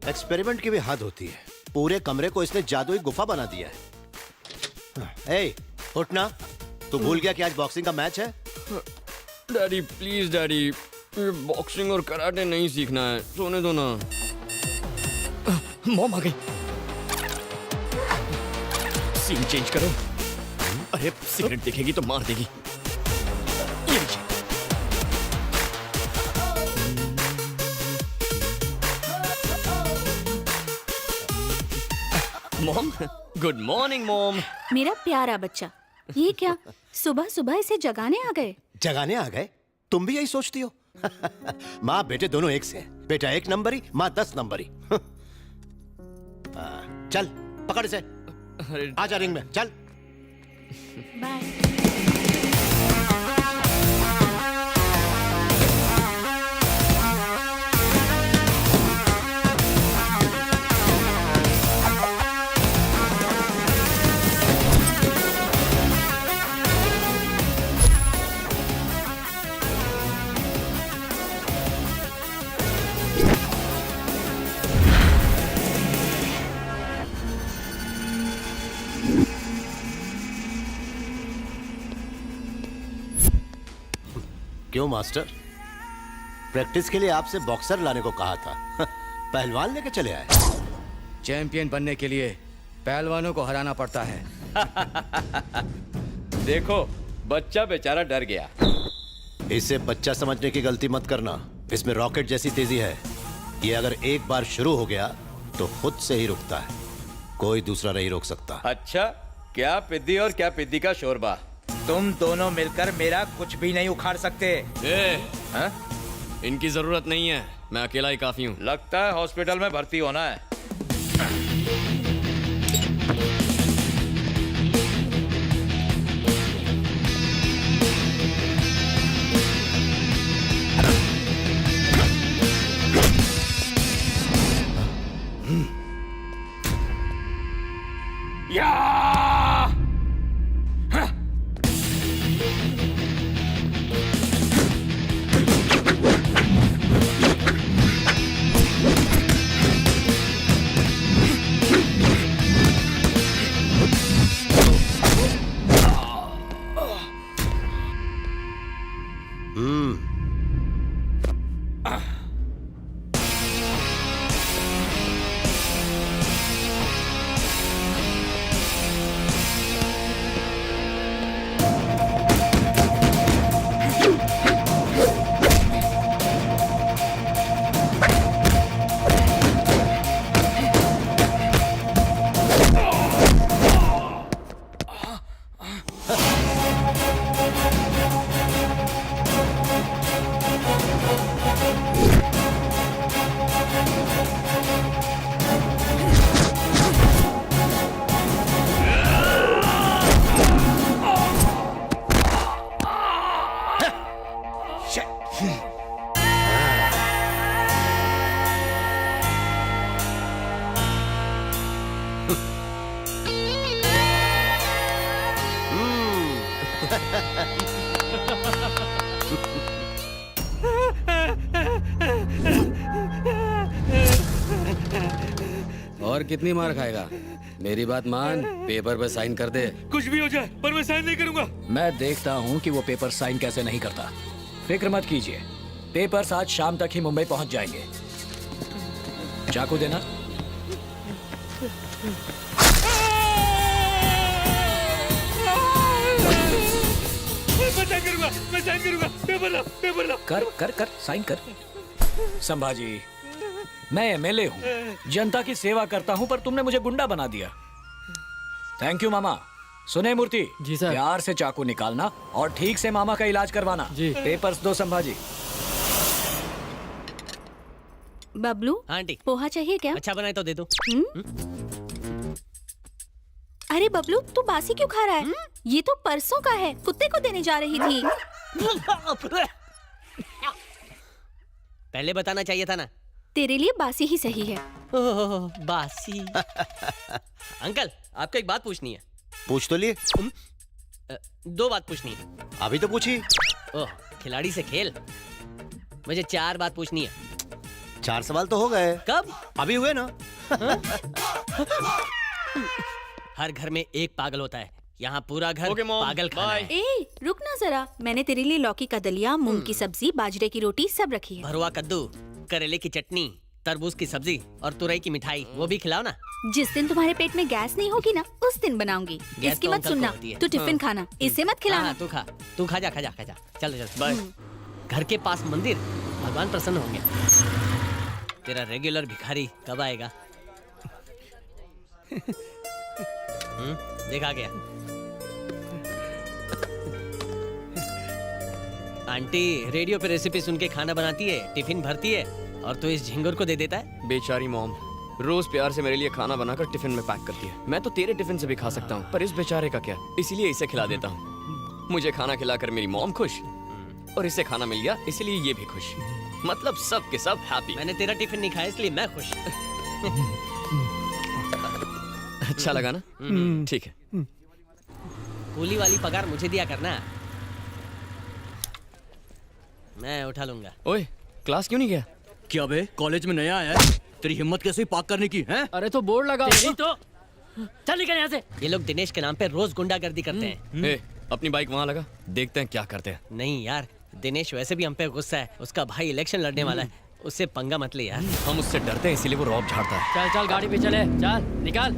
Experiment की भी हद होती है। पूरे कमरे को इसने जादुई गुफा बना दिया है। ए, उठना। तू भूल गया कि आज बॉक्सिंग का मैच है? डैडी प्लीज डैडी, ये बॉक्सिंग और कराटे नहीं सीखना है, सोने दो ना। मॉम आ गई। सीन चेंज करो। अरे सिगरेट दिखेगी तो मार देगी। ये लीजिए। Mom, good morning mom. मेरा प्यारा बच्चा, ये क्या सुबह सुबह इसे जगाने आ गए? जगाने आ गए? तुम भी यही सोचती हो? माँ बेटे दोनों एक से हैं। बेटा 1 नंबरी, माँ 10 नंबरी। चल पकड़ इसे, आजा रिंग में, चल। बाय। क्यों मास्टर, प्रैक्टिस के लिए आपसे बॉक्सर लाने को कहा था, पहलवान लेके चले आए? चैंपियन बनने के लिए पहलवानों को हराना पड़ता है। देखो बच्चा बेचारा डर गया। इसे बच्चा समझने की गलती मत करना। इसमें रॉकेट जैसी तेजी है। ये अगर एक बार शुरू हो गया तो खुद से ही रुकता है, कोई दूसरा नहीं रोक सकता। अच्छा, क्या पिद्दी और क्या पिद्दी का शोरबा। तुम दोनों मिलकर मेरा कुछ भी नहीं उखाड़ सकते। इनकी जरूरत नहीं है, मैं अकेला ही काफी हूँ। लगता है हॉस्पिटल में भर्ती होना है। और कितनी मार खाएगा? मेरी बात मान, पेपर पे साइन कर दे। कुछ भी हो जाए पर मैं साइन नहीं करूंगा। मैं देखता हूँ कि वो पेपर साइन कैसे नहीं करता। फिक्र मत कीजिए, पेपर्स आज शाम तक ही मुंबई पहुंच जाएंगे। चाकू देना। मैं साइन करूंगा। पेपर ला। कर साइन कर। संभाजी, मैं एमएलए हूँ, जनता की सेवा करता हूँ, पर तुमने मुझे गुंडा बना दिया। थैंक यू मामा। सुने मूर्ति जी सर। प्यार से चाकू निकालना और ठीक से मामा का इलाज करवाना जी। पेपर्स दो संभाजी। बबलू, आंटी पोहा चाहिए क्या? अच्छा बनाए तो दे दो। अरे बबलू, तू बासी क्यों खा रहा है? ये तो परसों का है, कुत्ते को देने जा रही थी। पहले बताना चाहिए था ना। तेरे लिए बासी ही सही है। ओह, बासी। अंकल, आपको एक बात पूछनी है। पूछ तो लिए। 2 बात पूछनी है। अभी तो पूछी। ओह, खिलाड़ी से खेल। मुझे 4 बात पूछनी है। 4 सवाल तो हो गए। कब? अभी हुए ना। हर घर में एक पागल होता है, यहाँ पूरा घर Okay, Mom. पागल खाना Bye. है। ए रुक ना जरा, मैंने तेरे लिए लौकी का दलिया, मूंग की सब्जी, बाजरे की रोटी सब रखी है। भरुआ कद्दू, करेले की चटनी, तरबूज की सब्जी और तुरई की मिठाई, वो भी खिलाओ ना। जिस दिन तुम्हारे पेट में गैस नहीं होगी ना, उस दिन बनाऊंगी। गैस इसकी तो मत अंकल को सुनना, होती है। तू टिफिन खाना, इसे मत खिलाना। हाँ, तू खा जा। चल बाय। घर के पास मंदिर, भगवान प्रसन्न होंगे। तेरा रेगुलर भिखारी कब आएगा? देखा गया। आंटी रेडियो पे रेसिपी सुन के खाना बनाती है, टिफिन भरती है, और तू इस झिंगुर को दे देता है। बेचारी मॉम रोज प्यार से मेरे लिए खाना बनाकर टिफिन में पैक करती है। मैं तो तेरे टिफिन से भी खा सकता हूँ, पर इस बेचारे का क्या, इसीलिए इसे खिला देता हूँ। मुझे खाना खिलाकर मेरी मॉम खुश, और इसे खाना मिल गया इसलिए ये भी खुश। मतलब सब के सब हैप्पी। मैंने तेरा टिफिन नहीं खाया इसलिए मैं खुश। अच्छा लगा ना? ठीक है। कूली वाली पगार मुझे दिया करना, मैं उठा लूंगा। ओए क्लास क्यों नहीं गया? क्या बे, कॉलेज में नया आया है? तेरी हिम्मत कैसे पार्क करने की है? अरे तो बोर्ड लगा तो चल निकल यहाँ से। ये लोग दिनेश के नाम पे रोज गुंडागर्दी करते हैं। ए, अपनी बाइक वहाँ लगा, देखते हैं क्या करते हैं। नहीं यार, दिनेश वैसे भी हम पे गुस्सा है। उसका भाई इलेक्शन लड़ने वाला है, उससे पंगा मत ले यार। हम उससे डरते हैं इसीलिए वो रौब झाड़ता है। चल चल गाड़ी पे चले, चल निकाल।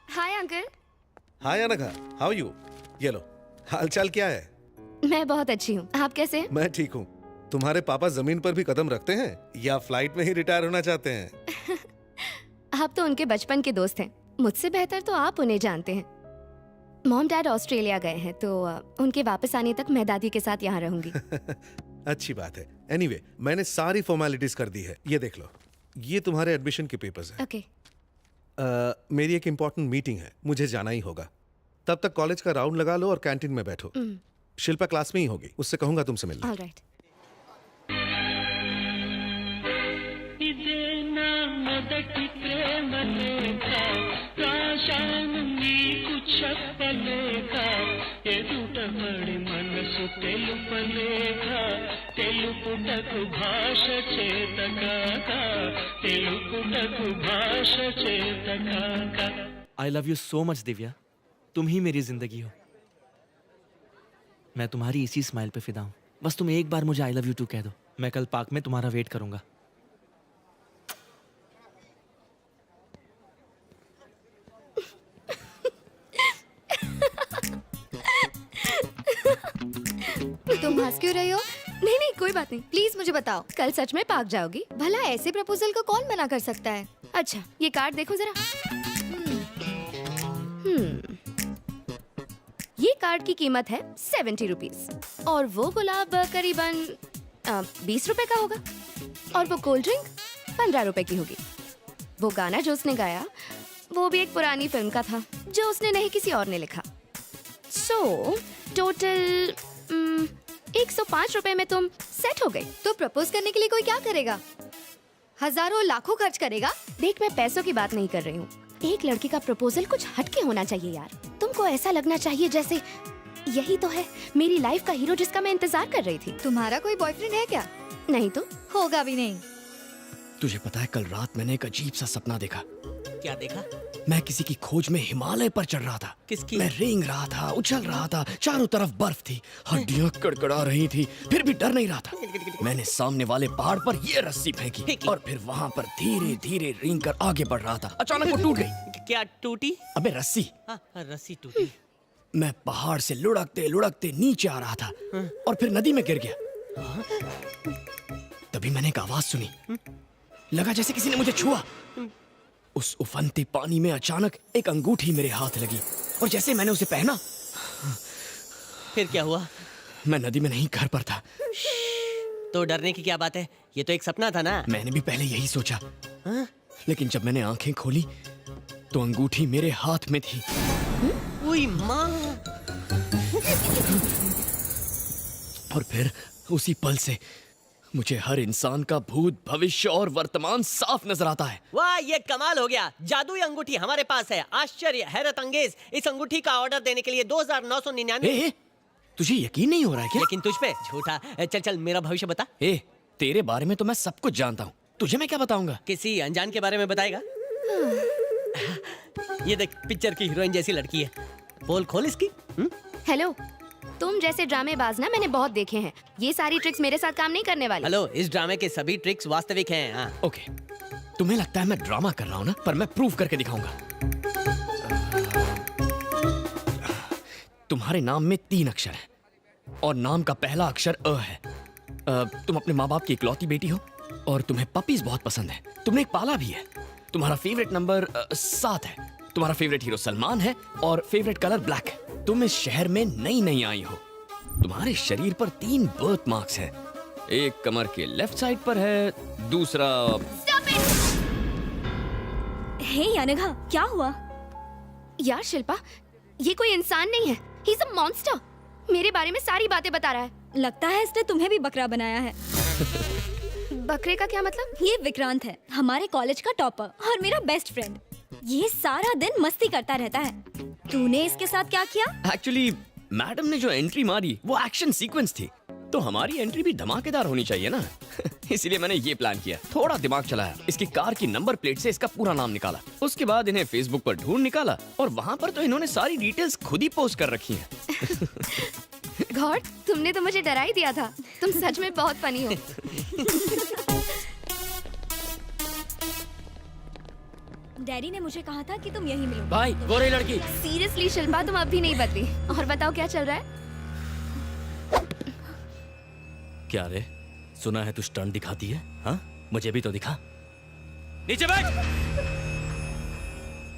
Hi uncle. Hi Anagha, how you? ये लो, हालचाल क्या है? मैं बहुत अच्छी हूँ, आप कैसे हैं? मैं ठीक हूँ। तुम्हारे पापा जमीन पर भी कदम रखते हैं या फ्लाइट में ही रिटायर होना चाहते हैं? आप तो उनके बचपन के दोस्त हैं, मुझसे बेहतर तो आप उन्हें जानते हैं। मॉम डैड ऑस्ट्रेलिया गए हैं तो उनके वापस आने तक मैं दादी के साथ यहाँ रहूंगी। अच्छी बात है। एनीवे, मैंने सारी फॉर्मेलिटीज कर दी है। ये देख लो, ये तुम्हारे एडमिशन के पेपर्स हैं। ओके। मेरी एक इम्पोर्टेंट मीटिंग है, मुझे जाना ही होगा। तब तक कॉलेज का राउंड लगा लो और कैंटीन में बैठो। शिल्पा क्लास में ही होगी, उससे कहूंगा तुमसे मिलने। Alright. I love you so much Divya, तुम ही मेरी जिंदगी हो। मैं तुम्हारी इसी स्माइल पे फिदा हूँ। बस तुम एक बार मुझे आई लव यू टू कह दो, मैं कल पार्क में तुम्हारा वेट करूंगा। तुम हंस क्यों रही हो? नहीं नहीं कोई बात नहीं, प्लीज मुझे बताओ, कल सच में पार्क जाओगी? भला ऐसे प्रपोजल को कौन मना कर सकता है? अच्छा ये कार्ड देखो जरा। ये कार्ड की कीमत है 70 रुपीज और वो गुलाब करीबन 20 रुपए का होगा और वो कोल्ड ड्रिंक 15 रुपए की होगी। वो गाना जो उसने गाया वो भी एक पुरानी फिल्म का था जो उसने नहीं किसी और ने लिखा। सो टोटल 105 रुपए में तुम सेट हो गई। तो प्रपोज करने के लिए कोई क्या करेगा? हजारों लाखों खर्च करेगा? देख मैं पैसों की बात नहीं कर रही हूँ, एक लड़की का प्रपोजल कुछ हटके होना चाहिए यार। तुमको ऐसा लगना चाहिए जैसे यही तो है मेरी लाइफ का हीरो जिसका मैं इंतजार कर रही थी। तुम्हारा कोई बॉयफ्रेंड है क्या? नहीं तो होगा भी नहीं। तुझे पता है कल रात मैंने एक अजीब सा सपना देखा। क्या देखा? मैं किसी की खोज में हिमालय पर चढ़ रहा था। किसकी? मैं रेंग रहा था, उछल रहा था, चारों तरफ बर्फ थी, हड्डियां कड़कड़ा रही थी, फिर भी डर नहीं रहा था। मैंने सामने वाले पहाड़ पर ये रस्सी फेंकी और फिर वहां पर धीरे धीरे रेंग कर आगे बढ़ रहा था। अचानक वो टूट गई। क्या टूटी? अबे रस्सी। हाँ, रस्सी टूटी। मैं पहाड़ से लुढ़कते लुढ़कते नीचे आ रहा था और फिर नदी में गिर गया। तभी मैंने एक आवाज सुनी, लगा जैसे किसी ने मुझे छुआ। उस उफनते पानी में अचानक एक अंगूठी मेरे हाथ लगी और जैसे मैंने उसे पहना, फिर क्या हुआ? मैं नदी में नहीं, घर पर था। तो डरने की क्या बात है, ये तो एक सपना था ना। मैंने भी पहले यही सोचा, लेकिन जब मैंने आंखें खोली तो अंगूठी मेरे हाथ में थी। ओए माँ! और फिर उसी पल से मुझे हर इंसान का भूत, भविष्य और वर्तमान साफ नजर आता है। वाह, ये कमाल हो गया। जादुई अंगूठी हमारे पास है। आश्चर्य, हैरत अंगेज। इस अंगूठी का ऑर्डर देने के लिए 2999। तुझे यकीन नहीं हो रहा है क्या? लेकिन तुझ पे झूठा। चल चल, मेरा भविष्य बता। तेरे बारे में तो मैं सब कुछ जानता हूँ, तुझे मैं क्या बताऊंगा? किसी अनजान के बारे में बताएगा? ये देख, पिक्चर की हीरोइन जैसी लड़की है। पोल खोल इसकी। हेलो, तुम जैसे ड्रामेबाज ना मैंने बहुत देखे हैं। ये सारी ट्रिक्स मेरे साथ काम नहीं करने वाली। हेलो, इस ड्रामे के सभी ट्रिक्स वास्तविक हैं। हाँ। ओके, तुम्हें लगता है मैं ड्रामा कर रहा हूँ ना, पर मैं प्रूव करके दिखाऊंगा। तुम्हारे नाम में 3 अक्षर है और नाम का पहला अक्षर अ है। तुम अपने माँ बाप की इकलौती बेटी हो और तुम्हें पपीज बहुत पसंद है। तुमने एक पाला भी है। तुम्हारा फेवरेट नंबर 7 है। तुम्हारा फेवरेट हीरो सलमान है और फेवरेट कलर ब्लैक है। तुम इस शहर में नई आई हो। तुम्हारे शरीर पर 3 बर्थ मार्क्स हैं। एक कमर के लेफ्ट साइड पर है, दूसरा। हे अनघा, क्या हुआ? यार शिल्पा, ये कोई इंसान नहीं है, ही इज अ मॉन्स्टर। मेरे बारे में सारी बातें बता रहा है। लगता है इसने तुम्हें भी बकरा बनाया है। बकरे का क्या मतलब? ये विक्रांत है, हमारे कॉलेज का टॉपर और मेरा बेस्ट फ्रेंड। ये सारा दिन मस्ती करता रहता है। तूने इसके साथ क्या किया? एक्चुअली मैडम ने जो एंट्री मारी वो एक्शन सीक्वेंस थी, तो हमारी एंट्री भी धमाकेदार होनी चाहिए ना। इसीलिए मैंने ये प्लान किया, थोड़ा दिमाग चलाया, इसकी कार की नंबर प्लेट से इसका पूरा नाम निकाला। उसके बाद इन्हें फेसबुक पर ढूंढ निकाला और वहाँ पर तो इन्होंने सारी डिटेल्स खुद ही पोस्ट कर रखी हैं। गॉड, तुमने तो मुझे डरा ही दिया था। तुम सच में बहुत फनी हो। डैडी ने मुझे कहा था कि तुम यही मिलो। भाई, वो रही लड़की। सीरियसली शिल्पा, तुम अब भी नहीं बदली। और बताओ क्या चल रहा है? क्या रे, सुना है तू स्टंट दिखाती है? हाँ, मुझे भी तो दिखा। नीचे बैठ।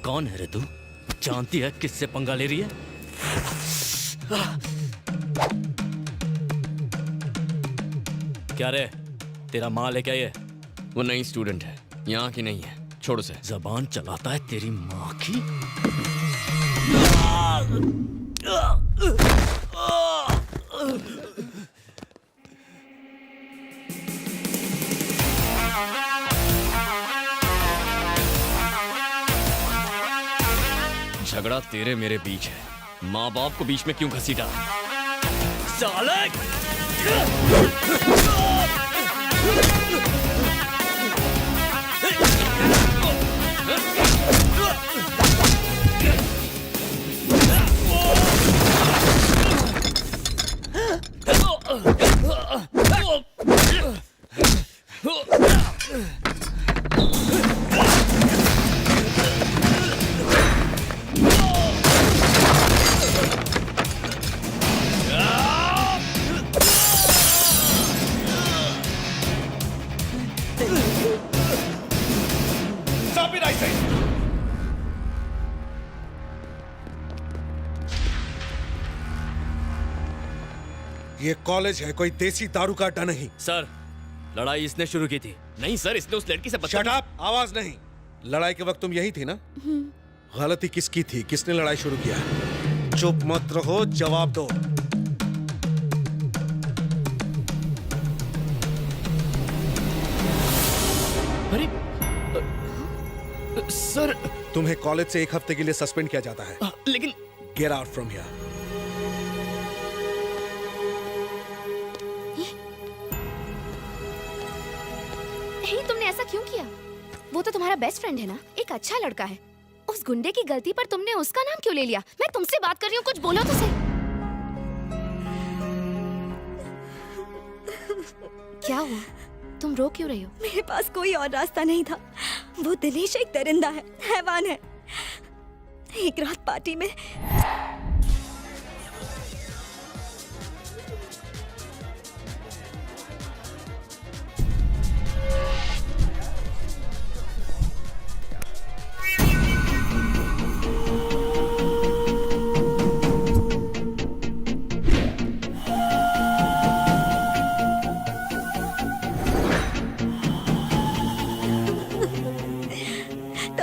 कौन है रे तू? जानती है किससे पंगा ले रही है? क्या रे, तेरा माल है क्या ये? वो नई स्टूडेंट है, यहाँ की नहीं है, छोड़ उसे। जबान चलाता है तेरी माँ की। झगड़ा तेरे मेरे बीच है, माँ बाप को बीच में क्यों घसीटा? साले! ये कॉलेज है, कोई देसी दारू का अड्डा नहीं। सर, लड़ाई इसने शुरू की थी। नहीं सर, इसने उस लड़की से शट अप! आवाज नहीं। लड़ाई के वक्त तुम यही थी ना? गलती किसकी थी? किसने लड़ाई शुरू किया? चुप मत रहो, जवाब दो। अरे सर, तुम्हें कॉलेज से 1 हफ्ते के लिए सस्पेंड किया जाता है। लेकिन गेट आउट फ्रॉम हियर। तुमने ऐसा क्यों किया? वो तो तुम्हारा बेस्ट फ्रेंड है ना, एक अच्छा लड़का है। उस गुंडे की गलती पर तुमने उसका नाम क्यों ले लिया? मैं तुमसे बात कर रही हूँ, कुछ बोलो तो सही। क्या हुआ? तुम रो क्यों रही हो? मेरे पास कोई और रास्ता नहीं था। वो दिनेश एक दरिंदा है, हैवान है। एक रात पार्टी में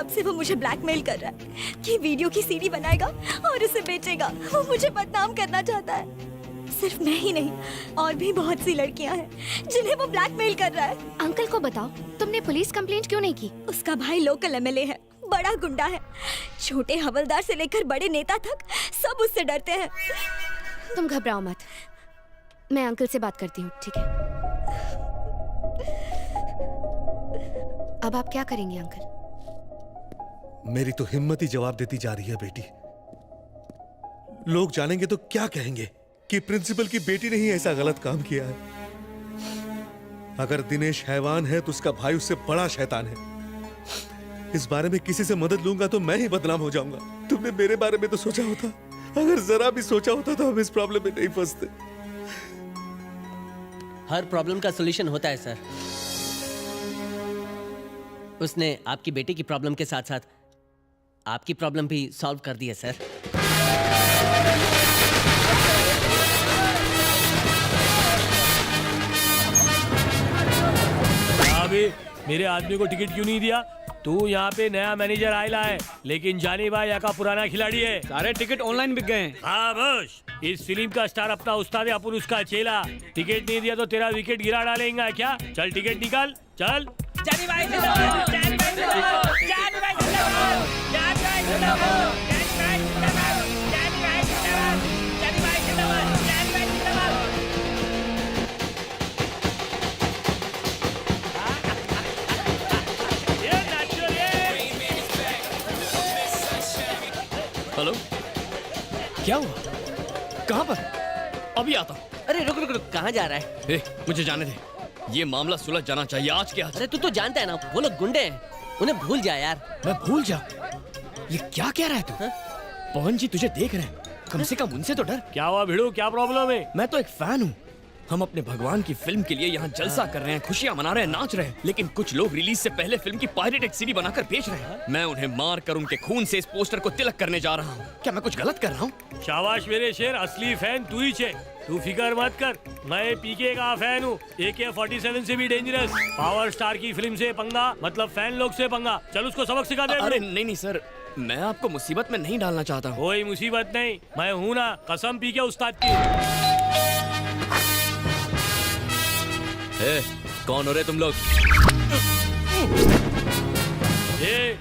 तब से वो मुझे ब्लैकमेल कर रहा है कि वीडियो की सीडी बनाएगा और उसे बेचेगा। वो मुझे बदनाम करना चाहता है। सिर्फ मैं ही नहीं, और भी बहुत सी लड़कियां हैं जिन्हें वो ब्लैकमेल कर रहा है। अंकल को बताओ, तुमने पुलिस कंप्लेंट क्यों नहीं की? उसका भाई लोकल एमएलए है, बड़ा गुंडा है। छोटे हवलदार से लेकर बड़े नेता तक सब उससे डरते हैं। तुम घबराओ मत, मैं अंकल से बात करती हूँ, ठीक है? अब आप क्या करेंगे अंकल? मेरी तो हिम्मत ही जवाब देती जा रही है बेटी। लोग जानेंगे तो क्या कहेंगे कि प्रिंसिपल की बेटी ने ही ऐसा गलत काम किया है। अगर दिनेश हैवान है तो उसका भाई उससे बड़ा शैतान है। इस बारे में किसी से मदद लूंगा तो मैं ही बदनाम हो जाऊंगा। तुमने मेरे बारे में तो सोचा होता, अगर जरा भी सोचा होता तो हम इस प्रॉब्लम में नहीं फंसते। हर प्रॉब्लम का सॉल्यूशन होता है सर। उसने आपकी बेटी की प्रॉब्लम के साथ साथ आपकी प्रॉब्लम भी सॉल्व कर दी है सर। अभी मेरे आदमी को टिकट क्यों नहीं दिया? तू यहाँ पे नया मैनेजर आयला है, लेकिन जानी भाई यहाँ का पुराना खिलाड़ी है। सारे टिकट ऑनलाइन बिक गए। हाँ बस, इस फिल्म का स्टार अपना उस्ताद है, अपन उसका चेला। टिकट नहीं दिया तो तेरा विकेट गिरा डालेगा क्या? चल टिकट निकाल, चल। जानी भाई जिंदाबाद, जानी भाई जिंदाबाद, जानी भाई जिंदाबाद, जानी भाई जिंदाबाद, जानी भाई जिंदाबाद, जानी भाई जिंदाबाद, जानी भाई जिंदाबाद, जानी भाई जिंदाबाद। हेलो, क्या हुआ? कहाँ पर? अभी आता हूँ। अरे रुक रुक रुक, कहाँ जा रहा है? मुझे जाने दे, ये मामला सुलझ जाना चाहिए आज के आज। अरे तू तो जानता है ना, वो लोग गुंडे हैं, उन्हें भूल जा यार। मैं भूल जा? ये क्या कह रहा है तू? पवन जी तुझे देख रहे हैं, कम से कम उनसे तो डर। क्या हुआ भिड़ू, क्या प्रॉब्लम है? मैं तो एक फैन हूँ। हम अपने भगवान की फिल्म के लिए यहाँ जलसा कर रहे हैं, खुशियाँ मना रहे हैं, नाच रहे हैं, लेकिन कुछ लोग रिलीज से पहले फिल्म की पायरेटेड सीडी बनाकर बेच रहे हैं। मैं उन्हें मार कर उनके खून से इस पोस्टर को तिलक करने जा रहा हूँ। क्या मैं कुछ गलत कर रहा हूँ? शाबाश मेरे शेर, असली फैन तू ही छे। तू फिकर मत कर, मैं पीके का फैन हूँ। AK-47 से भी डेंजरस। पावर स्टार की फिल्म से पंगा मतलब फैन लोग से पंगा। चल उसको सबक सिखा दे। अरे नहीं नहीं सर, मैं आपको मुसीबत में नहीं डालना चाहता हूँ। कोई मुसीबत नहीं, मैं हूँ ना, कसम पीके उस्ताद की। कौन हो रहे तुम लोग? ये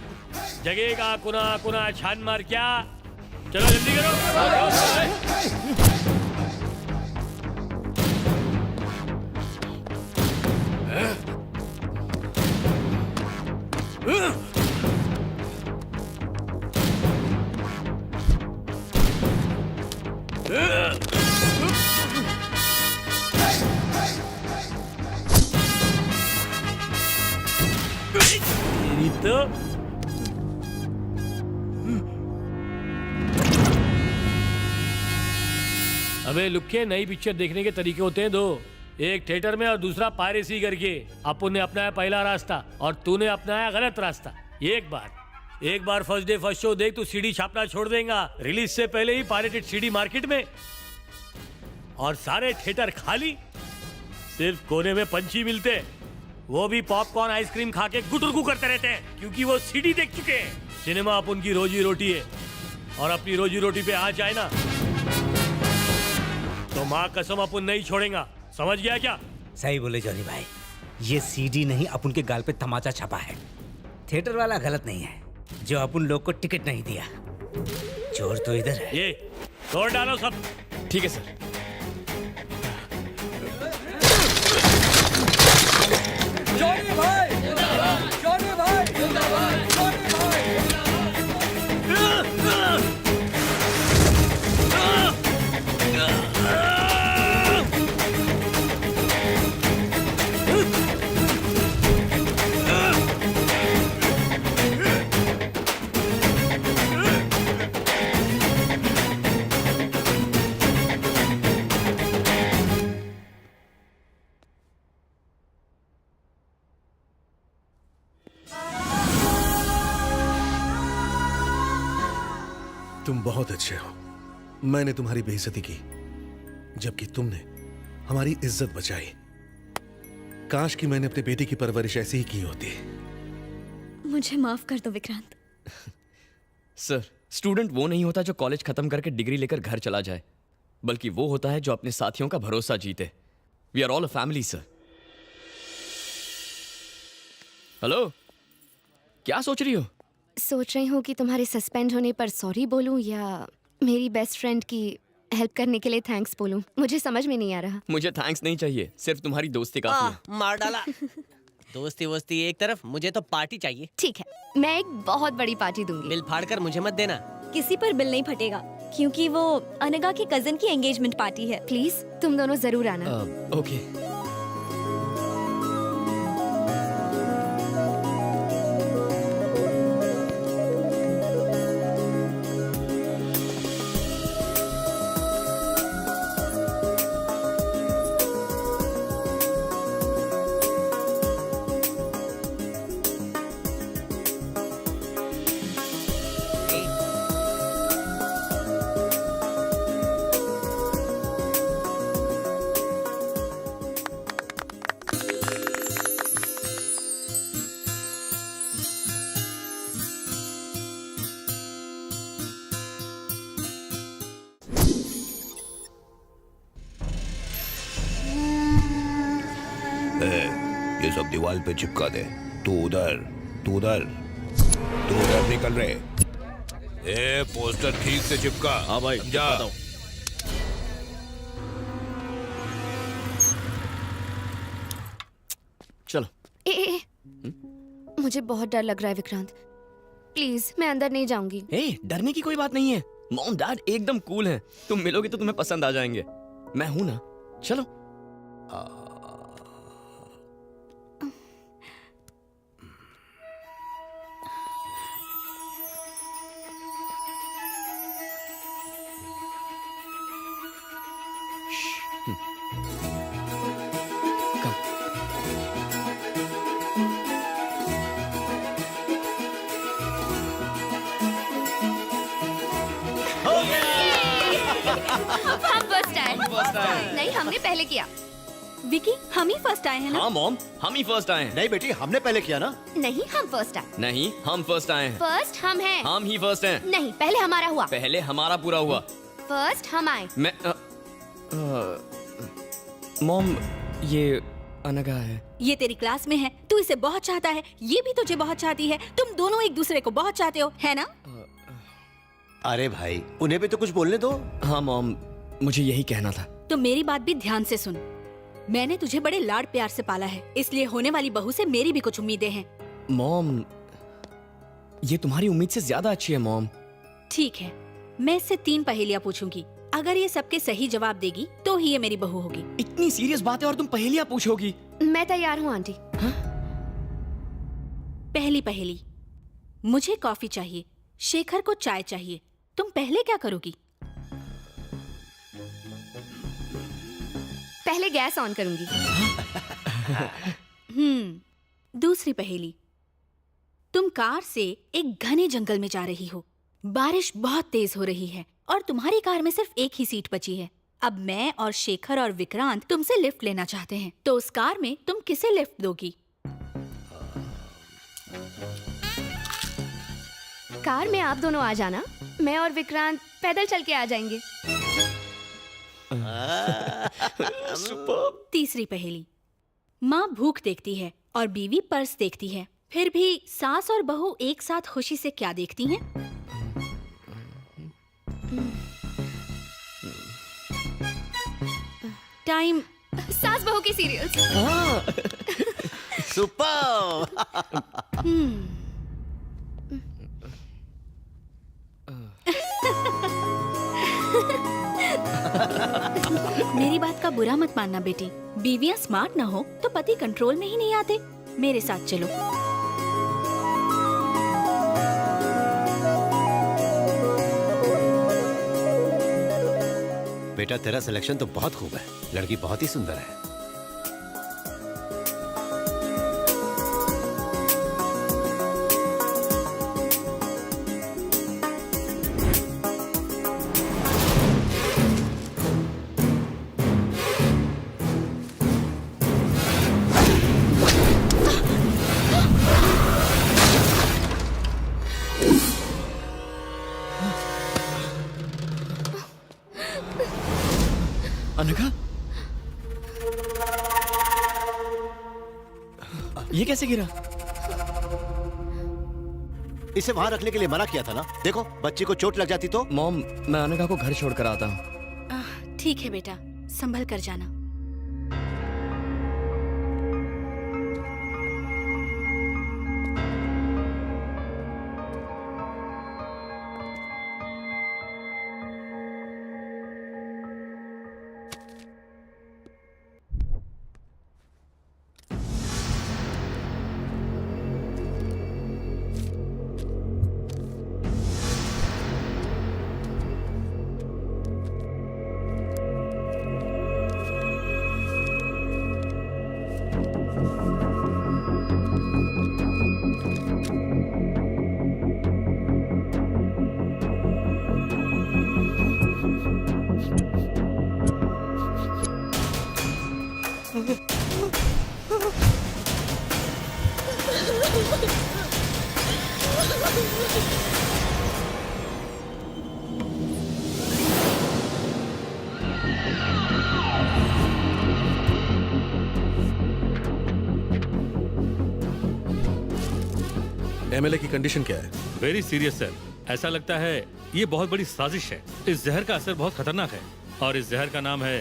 जगह का कुना कुना छान मार क्या? चलो जल्दी करो। तो अबे लुक्के, नई पिक्चर देखने के तरीके होते हैं दो, एक थिएटर में और दूसरा पायरेसी करके। अपन ने अपनाया पहला रास्ता और तूने अपनाया गलत रास्ता। एक बार फर्स्ट डे फर्स्ट शो देख, तू सीडी छापना छोड़ देगा। रिलीज से पहले ही पायरेटेड सीडी मार्केट में और सारे थिएटर खाली, सिर्फ कोने में पंछी मिलते, वो भी पॉपकॉर्न आइसक्रीम खा के गुटुरगु करते रहते हैं, क्योंकि वो सीडी देख चुके हैं। सिनेमा अपन की रोजी रोटी है, और अपनी रोजी रोटी पे आ जाए ना तो माँ कसम अपन नहीं छोड़ेगा। समझ गया क्या? सही बोले जॉनी भाई, ये सीडी नहीं अपन के गाल पे तमाचा छपा है। थिएटर वाला गलत नहीं है जो अपन लोग को टिकट नहीं दिया। चोर तो इधर है। ये तोड़ डालो सब। ठीक है सर। जॉनी भाई जिंदाबाद, जॉनी भाई जिंदाबाद, जॉनी भाई। तुम बहुत अच्छे हो। मैंने तुम्हारी बेइज्जती की, जबकि तुमने हमारी इज्जत बचाई। काश कि मैंने अपनी बेटी की परवरिश ऐसी ही की होती। मुझे माफ कर दो विक्रांत। सर, स्टूडेंट वो नहीं होता जो कॉलेज खत्म करके डिग्री लेकर घर चला जाए, बल्कि वो होता है जो अपने साथियों का भरोसा जीते। We are all a family sir. Hello, क्या सोच रही हो? सोच रही हूँ कि तुम्हारे सस्पेंड होने पर सॉरी बोलूं या मेरी बेस्ट फ्रेंड की हेल्प करने के लिए थैंक्स बोलूं। मुझे समझ में नहीं आ रहा। मुझे थैंक्स नहीं चाहिए, सिर्फ तुम्हारी दोस्ती काफी है। मार डाला। दोस्ती वोस्ती एक तरफ, मुझे तो पार्टी चाहिए। ठीक है, मैं एक बहुत बड़ी पार्टी दूंगी। बिल फाड़ कर मुझे मत देना। किसी पर बिल नहीं फटेगा, क्योंकि वो अनगा के कजन की एंगेजमेंट पार्टी है। प्लीज तुम दोनों जरूर आना। ओके। ये सब दीवार पे चिपका दे। तू उधर, तू उधर, तू उधर निकल रहे। ए, पोस्टर ठीक से चिपका। हाँ भाई, जा। चलो। ए, मुझे बहुत डर लग रहा है विक्रांत। प्लीज मैं अंदर नहीं जाऊंगी। ए, डरने की कोई बात नहीं है। मॉम डैड एकदम कूल हैं। तुम मिलोगे तो तुम्हें पसंद आ जाएंगे। मैं हूं ना, चलो। हम फर्स्ट आए। नहीं, हमने पहले किया। विकी, हम ही फर्स्ट आए हैं ना? हाँ मॉम, हम ही फर्स्ट आए हैं। नहीं बेटी, हमने पहले किया ना। नहीं, हम फर्स्ट आए। नहीं, हम फर्स्ट आए हैं। फर्स्ट हम हैं। हम ही फर्स्ट हैं। नहीं, पहले हमारा हुआ। पहले हमारा पूरा हुआ। फर्स्ट हम आए। मैं मॉम, ये अनगा है। ये तेरी क्लास में है, तू इसे बहुत चाहता है, ये भी तुझे बहुत चाहती है, तुम दोनों एक दूसरे को बहुत चाहते हो, है ना? अरे भाई, उन्हें भी तो कुछ बोलने दो। हाँ मॉम, मुझे यही कहना था। तो मेरी बात भी ध्यान से सुन। मैंने तुझे बड़े लाड प्यार से पाला है, इसलिए होने वाली बहू से मेरी भी कुछ उम्मीदें हैं। मॉम, ये तुम्हारी उम्मीद से ज्यादा अच्छी है मॉम। ठीक है, मैं इससे 3 पहेलियाँ पूछूंगी। अगर ये सबके सही जवाब देगी तो ही ये मेरी बहू होगी। इतनी सीरियस बात है और तुम पहेलियाँ पूछोगी? मैं तैयार हूँ आंटी। पहली पहेली, मुझे कॉफी चाहिए, शेखर को चाय चाहिए, तुम पहले क्या करोगी? पहले गैस ऑन करूंगी। दूसरी पहेली, तुम कार से एक घने जंगल में जा रही हो, बारिश बहुत तेज हो रही है और तुम्हारी कार में सिर्फ एक ही सीट बची है। अब मैं और शेखर और विक्रांत तुमसे लिफ्ट लेना चाहते हैं, तो उस कार में तुम किसे लिफ्ट दोगी? कार में आप दोनों आ जाना, मैं और विक्रांत पैदल चल के आ जाएंगे। तीसरी पहेली, माँ भूख देखती है और बीवी पर्स देखती है, फिर भी सास और बहू एक साथ खुशी से क्या देखती हैं? टाइम। सास बहू की सीरियल्स। सुपर। मेरी बात का बुरा मत मानना बेटी, बीवियां स्मार्ट ना हो तो पति कंट्रोल में ही नहीं आते। मेरे साथ चलो। बेटा, तेरा सिलेक्शन तो बहुत खूब है, लड़की बहुत ही सुंदर है। अनघा, ये कैसे गिरा? इसे वहां रखने के लिए मना किया था ना। देखो बच्ची को चोट लग जाती तो। मॉम, मैं अनघा को घर छोड़कर आता हूँ। ठीक है बेटा, संभल कर जाना। एमएलए की कंडीशन क्या है? Very serious sir. ऐसा लगता है ये बहुत बड़ी साजिश है। इस जहर का असर बहुत खतरनाक है और इस जहर का नाम है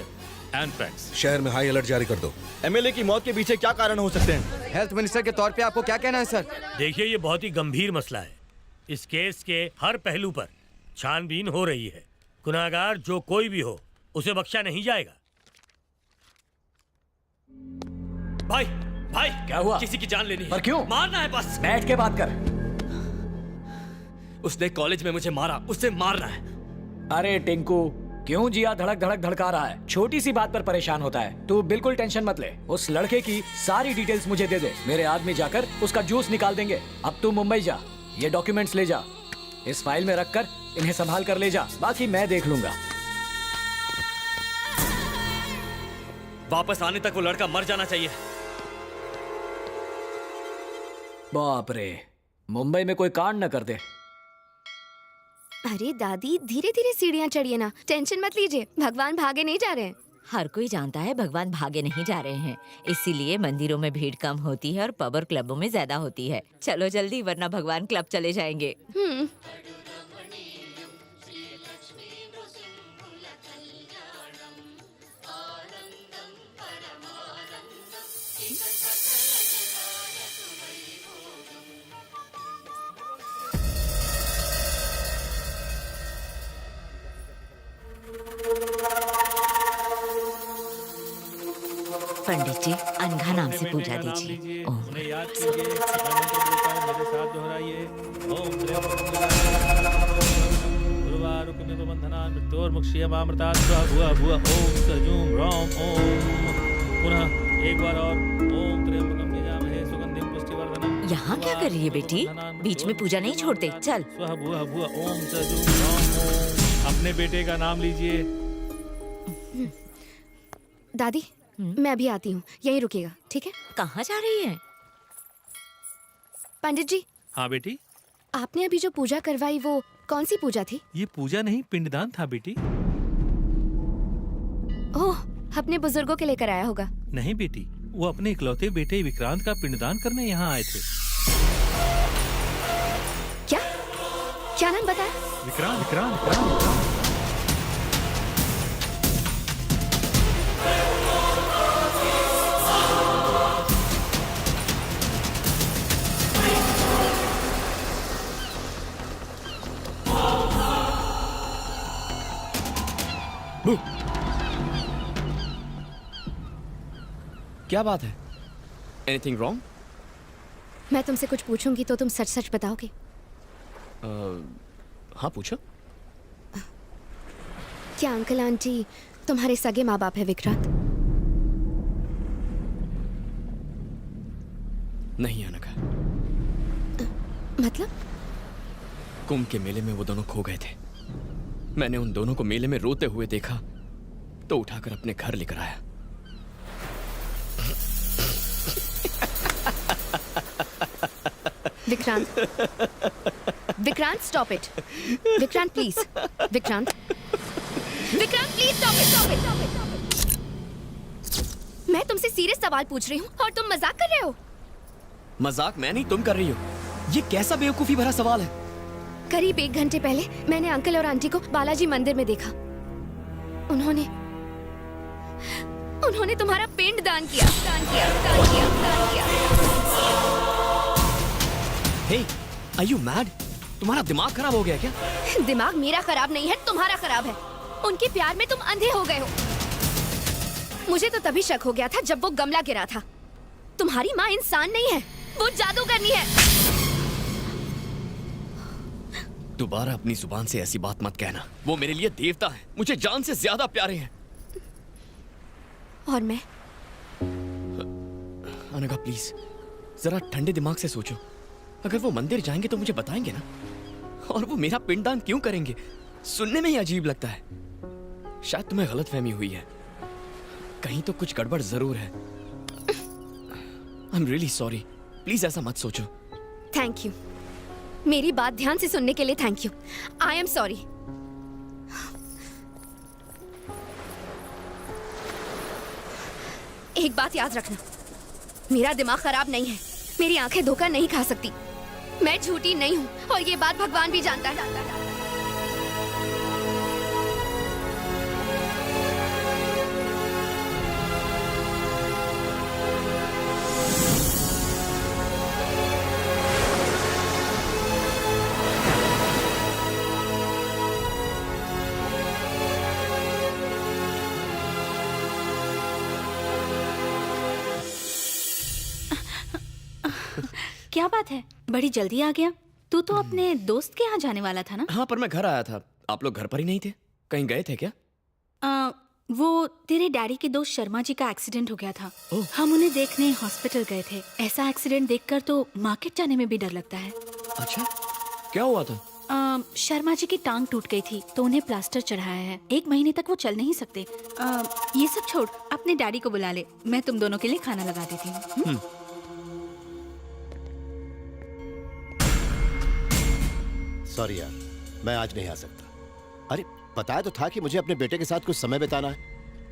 एंथ्रैक्स। शहर में हाई अलर्ट जारी कर दो। एमएलए की मौत के पीछे क्या कारण हो सकते हैं? हेल्थ मिनिस्टर के तौर पे आपको क्या कहना है सर? देखिए, ये बहुत ही गंभीर मसला है। इस केस के हर पहलू पर छानबीन हो रही है। गुनाहगार जो कोई भी हो, उसे बख्शा नहीं जाएगा। भाई भाई, क्या हुआ? किसी की जान लेनी है। पर क्यों? मारना है बस। बैठ के बात कर। उसने कॉलेज में मुझे मारा, उसे मारना है। अरे टिंकू, क्यों जिया धड़क धड़क धड़का रहा है? छोटी सी बात पर परेशान होता है। तू बिल्कुल टेंशन मत ले। उस लड़के की सारी डिटेल्स मुझे दे दे। मेरे आदमी जाकर उसका जूस निकाल देंगे। अब तू मुंबई जा, ये डॉक्यूमेंट्स ले जा, इस फाइल में रख कर इन्हें संभाल कर ले जा। बाकी मैं देख लूंगा। वापस आने तक वो लड़का मर जाना चाहिए। बाप रे, मुंबई में कोई कांड न कर दे। अरे दादी, धीरे धीरे सीढ़ियाँ चढ़िए ना, टेंशन मत लीजिए। भगवान भागे नहीं जा रहे हैं। हर कोई जानता है भगवान भागे नहीं जा रहे हैं, इसीलिए मंदिरों में भीड़ कम होती है और पब और क्लबों में ज्यादा होती है। चलो जल्दी, वरना भगवान क्लब चले जाएंगे। पंडित जी, अनघा नाम से पूजा दीजिए। ओम। उन्हें याद कीजिए, मैं मंत्र बोलता हूं, मेरे साथ दोहराइए। ओम त्र्यंबकम बंधनान् मृत्योर्मुक्षीयमामृतात् स्वाहा भुवः भुवः। ओम सजूम रौम ओम। पुनः एक बार और। ओम त्र्यंबकम यजामहे सुगंधिं पुष्टिवर्धनम्। यहाँ क्या कर रही है बेटी? बीच में पूजा नहीं छोड़ते। चल। स्वाहा भुवः भुवः। ओम सजूम रौम ओम। अपने बेटे का नाम लीजिए। दादी, मैं अभी आती हूँ, यहीं रुकिएगा, ठीक है? कहाँ जा रही है? पंडित जी। हाँ बेटी। आपने अभी जो पूजा करवाई, वो कौन सी पूजा थी? ये पूजा नहीं, पिंडदान था बेटी। ओह, अपने बुजुर्गों के लेकर आया होगा। नहीं बेटी, वो अपने इकलौते बेटे विक्रांत का पिंडदान करने यहाँ आए थे। क्या क्या नाम बताया? विक्रांत विक्रांत विक्रांत। क्या बात है? Anything wrong? मैं तुमसे कुछ पूछूंगी तो तुम सच सच बताओगे? हाँ पूछो। क्या अंकल आंटी तुम्हारे सगे माँ बाप है विक्रांत? नहीं अनघा। मतलब? कुंभ के मेले में वो दोनों खो गए थे। मैंने उन दोनों को मेले में रोते हुए देखा तो उठाकर अपने घर लेकर आया। Vikrant, Vikrant stop it. Vikrant please, Vikrant, Vikrant please stop it, stop it, stop it. मैं तुमसे सीरियस सवाल पूछ रही हूँ और तुम मजाक कर रहे हो। मजाक मैं नहीं, तुम कर रही हो। ये कैसा बेवकूफी भरा सवाल है? करीब 1 घंटे पहले मैंने अंकल और आंटी को बालाजी मंदिर में देखा। उन्होंने तुम्हारा पिंड दान किया। Hey, are you mad? तुम्हारा दिमाग खराब हो गया क्या? दिमाग मेरा खराब नहीं है, तुम्हारा खराब है। उनके प्यार में तुम अंधे हो गए हो। मुझे तो तभी शक हो गया था जब वो गमला गिरा था। तुम्हारी माँ इंसान नहीं है, वो जादूगरनी है। दोबारा अपनी जुबान से ऐसी बात मत कहना। वो मेरे लिए देवता है, मुझे जान से ज्यादा प्यारे हैं। और मैं? अनघा प्लीज जरा ठंडे दिमाग से सोचो। अगर वो मंदिर जाएंगे तो मुझे बताएंगे ना। और वो मेरा पिंडदान क्यों करेंगे? सुनने में ही अजीब लगता है। शायद तुम्हें गलतफहमी हुई है। कहीं तो कुछ गड़बड़ जरूर है। I am really sorry. Please ऐसा मत सोचो। Thank you. मेरी बात ध्यान से सुनने के लिए thank you. I am sorry. एक बात याद रखना, मेरा दिमाग खराब नहीं है। मेरी आंखें धोखा नहीं खा सकती। मैं झूठी नहीं हूँ और ये बात भगवान भी जानता है। क्या बात है, बड़ी जल्दी आ गया। तू तो अपने दोस्त के यहाँ जाने वाला था ना? हाँ, पर मैं घर आया था। आप लोग घर पर ही नहीं थे? कहीं गए थे क्या? वो तेरे डैडी के दोस्त शर्मा जी का एक्सीडेंट हो गया था। हम उन्हें देखने हॉस्पिटल गए थे। ऐसा एक्सीडेंट देखकर तो मार्केट जाने में भी डर लगता है। अच्छा, क्या हुआ था? शर्मा जी की टांग टूट गई थी तो उन्हें प्लास्टर चढ़ाया है। 1 महीने तक वो चल नहीं सकते। ये सब छोड़, अपने डैडी को बुला ले। मैं तुम दोनों के लिए खाना लगा देती हूँ। सॉरी यार, मैं आज नहीं आ सकता। अरे बताया तो था कि मुझे अपने बेटे के साथ कुछ समय बिताना है,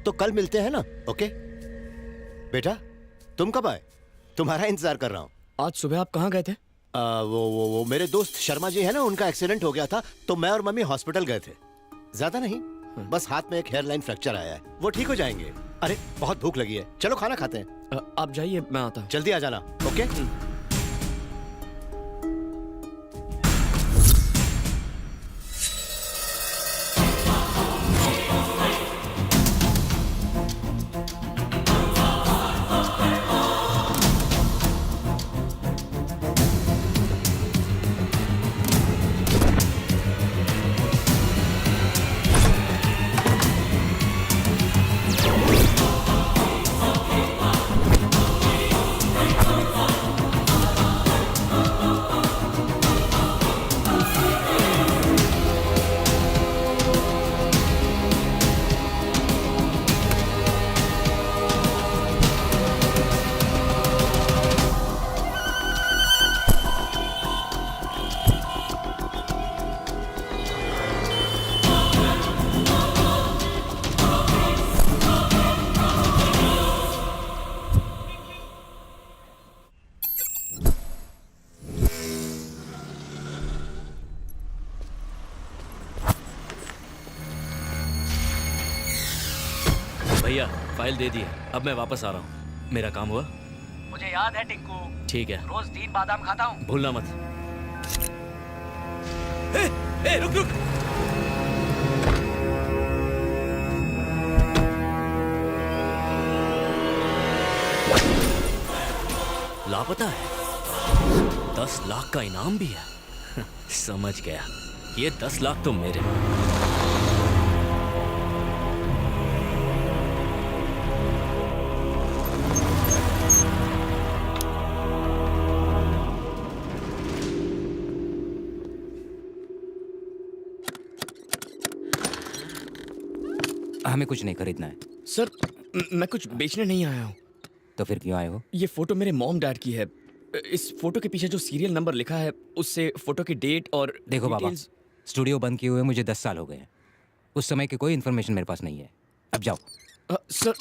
तो कल मिलते हैं ना? ओके बेटा, तुम कब आए? तुम्हारा इंतजार कर रहा हूँ। आज सुबह आप कहाँ गए थे? वो मेरे दोस्त शर्मा जी है ना, उनका एक्सीडेंट हो गया था तो मैं और मम्मी हॉस्पिटल गए थे। ज्यादा नहीं, बस हाथ में एक हेयरलाइन फ्रैक्चर आया है, वो ठीक हो जाएंगे। अरे बहुत भूख लगी है, चलो खाना खाते हैं। आप जाइए, मैं आता हूँ। जल्दी आ जाना। ओके भैया फाइल दे दी है, अब मैं वापस आ रहा हूँ। मेरा काम हुआ? मुझे याद है टिंकू। ठीक है, रोज 3 बादाम खाता हूँ। भूलना मत। रुक रुक। लापता है? 10 लाख का इनाम भी है। समझ गया, ये 10 लाख तो मेरे। हमें कुछ नहीं खरीदना है। सर, मैं कुछ बेचने नहीं आया हूँ। तो फिर क्यों आए हो? ये फोटो मेरे मॉम डैड की है। इस फोटो के पीछे जो सीरियल नंबर लिखा है उससे फोटो की डेट और देखो बाबा, डिटेल्स... स्टूडियो बंद किए हुए मुझे 10 साल हो गए हैं। उस समय की कोई इन्फॉर्मेशन मेरे पास नहीं है। अब जाओ। सर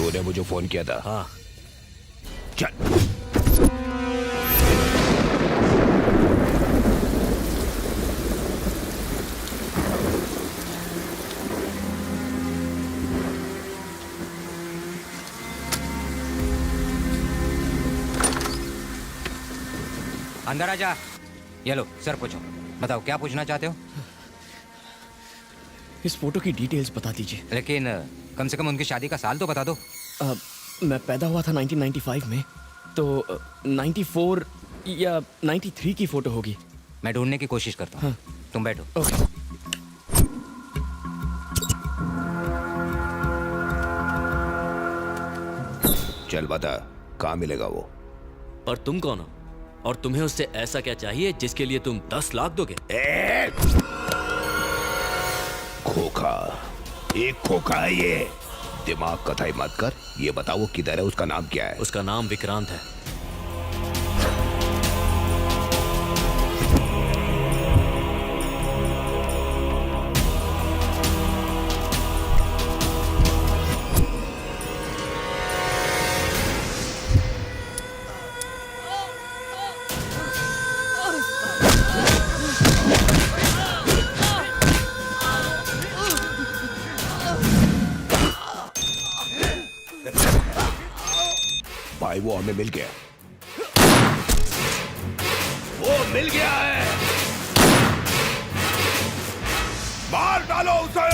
तूने मुझे फोन किया था? हाँ। चल। अंदर आ जा। ये लो सर, पूछो, बताओ क्या पूछना चाहते हो? इस फोटो की डिटेल्स बता दीजिए। लेकिन कम से कम उनकी शादी का साल तो बता दो। मैं पैदा हुआ था 1995 में, तो 94 या 93 की फोटो होगी। मैं ढूंढने की कोशिश करता हूँ। हाँ। तुम बैठो। ओके। चल बता, कहाँ मिलेगा वो? और तुम कौन हो? और तुम्हें उससे ऐसा क्या चाहिए जिसके लिए तुम 10 लाख दोगे? खोखा, एक खोखा है ये। दिमाग कथाई मत कर। ये बताओ किधर है, उसका नाम क्या है? उसका नाम विक्रांत है। भाई वो हमें मिल गया। वो मिल गया है। मार डालो उसे।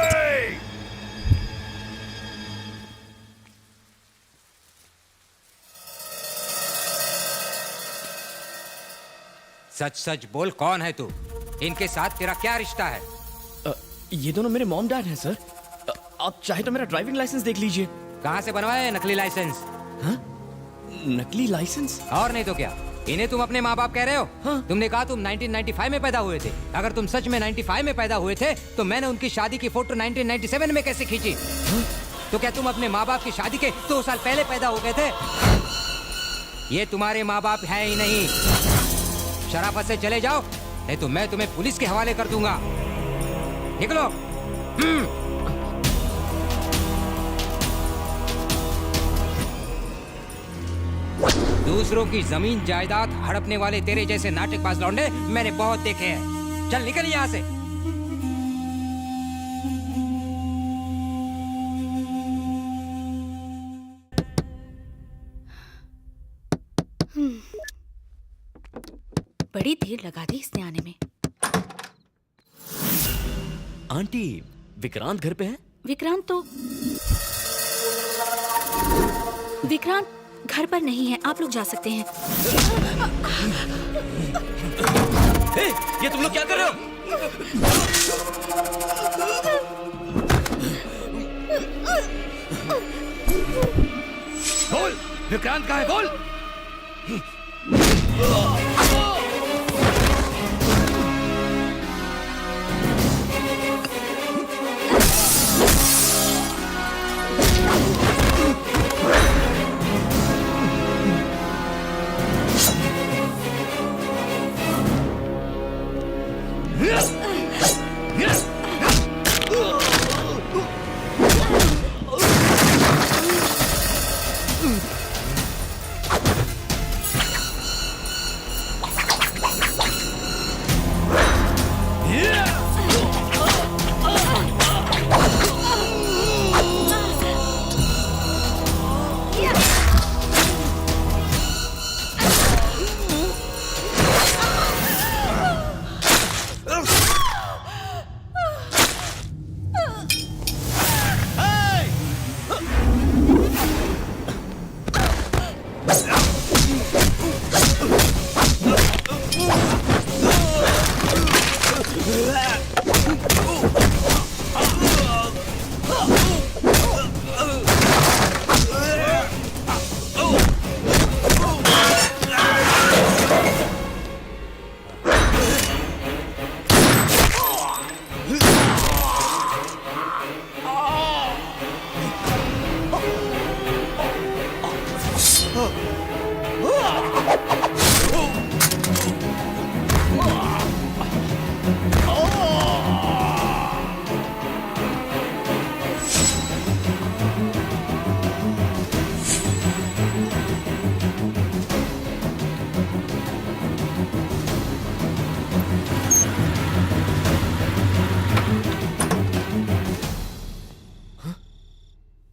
सच सच बोल, कौन है तू? इनके साथ तेरा क्या रिश्ता है? ये दोनों मेरे मॉम डैड हैं सर। आप चाहे तो मेरा ड्राइविंग लाइसेंस देख लीजिए। कहाँ से बनवाया है नकली लाइसेंस? हाँ? नकली लाइसेंस? और नहीं तो क्या, इन्हें तुम अपने माँ बाप कह रहे हो? हाँ? तुमने कहा तुम 1995 में पैदा हुए थे। अगर तुम सच में 95 में पैदा हुए थे तो मैंने उनकी शादी की फोटो 1997 में कैसे खींची? हाँ? तो क्या तुम अपने माँ बाप की शादी के 2 साल पहले पैदा हो गए थे? ये तुम्हारे माँ बाप है ही नहीं। शराफत से चले जाओ, नहीं तो मैं तुम्हें पुलिस के हवाले कर दूंगा। निकलो। दूसरों की जमीन जायदाद हड़पने वाले तेरे जैसे नाटकबाज लौंडे मैंने बहुत देखे हैं। चल निकल यहाँ से। बड़ी देर लगा दी इसने आने में। आंटी, विक्रांत घर पे है? विक्रांत घर पर नहीं है, आप लोग जा सकते हैं। ये तुम लोग क्या कर रहे हो? बोल, विक्रांत कहाँ है? बोल।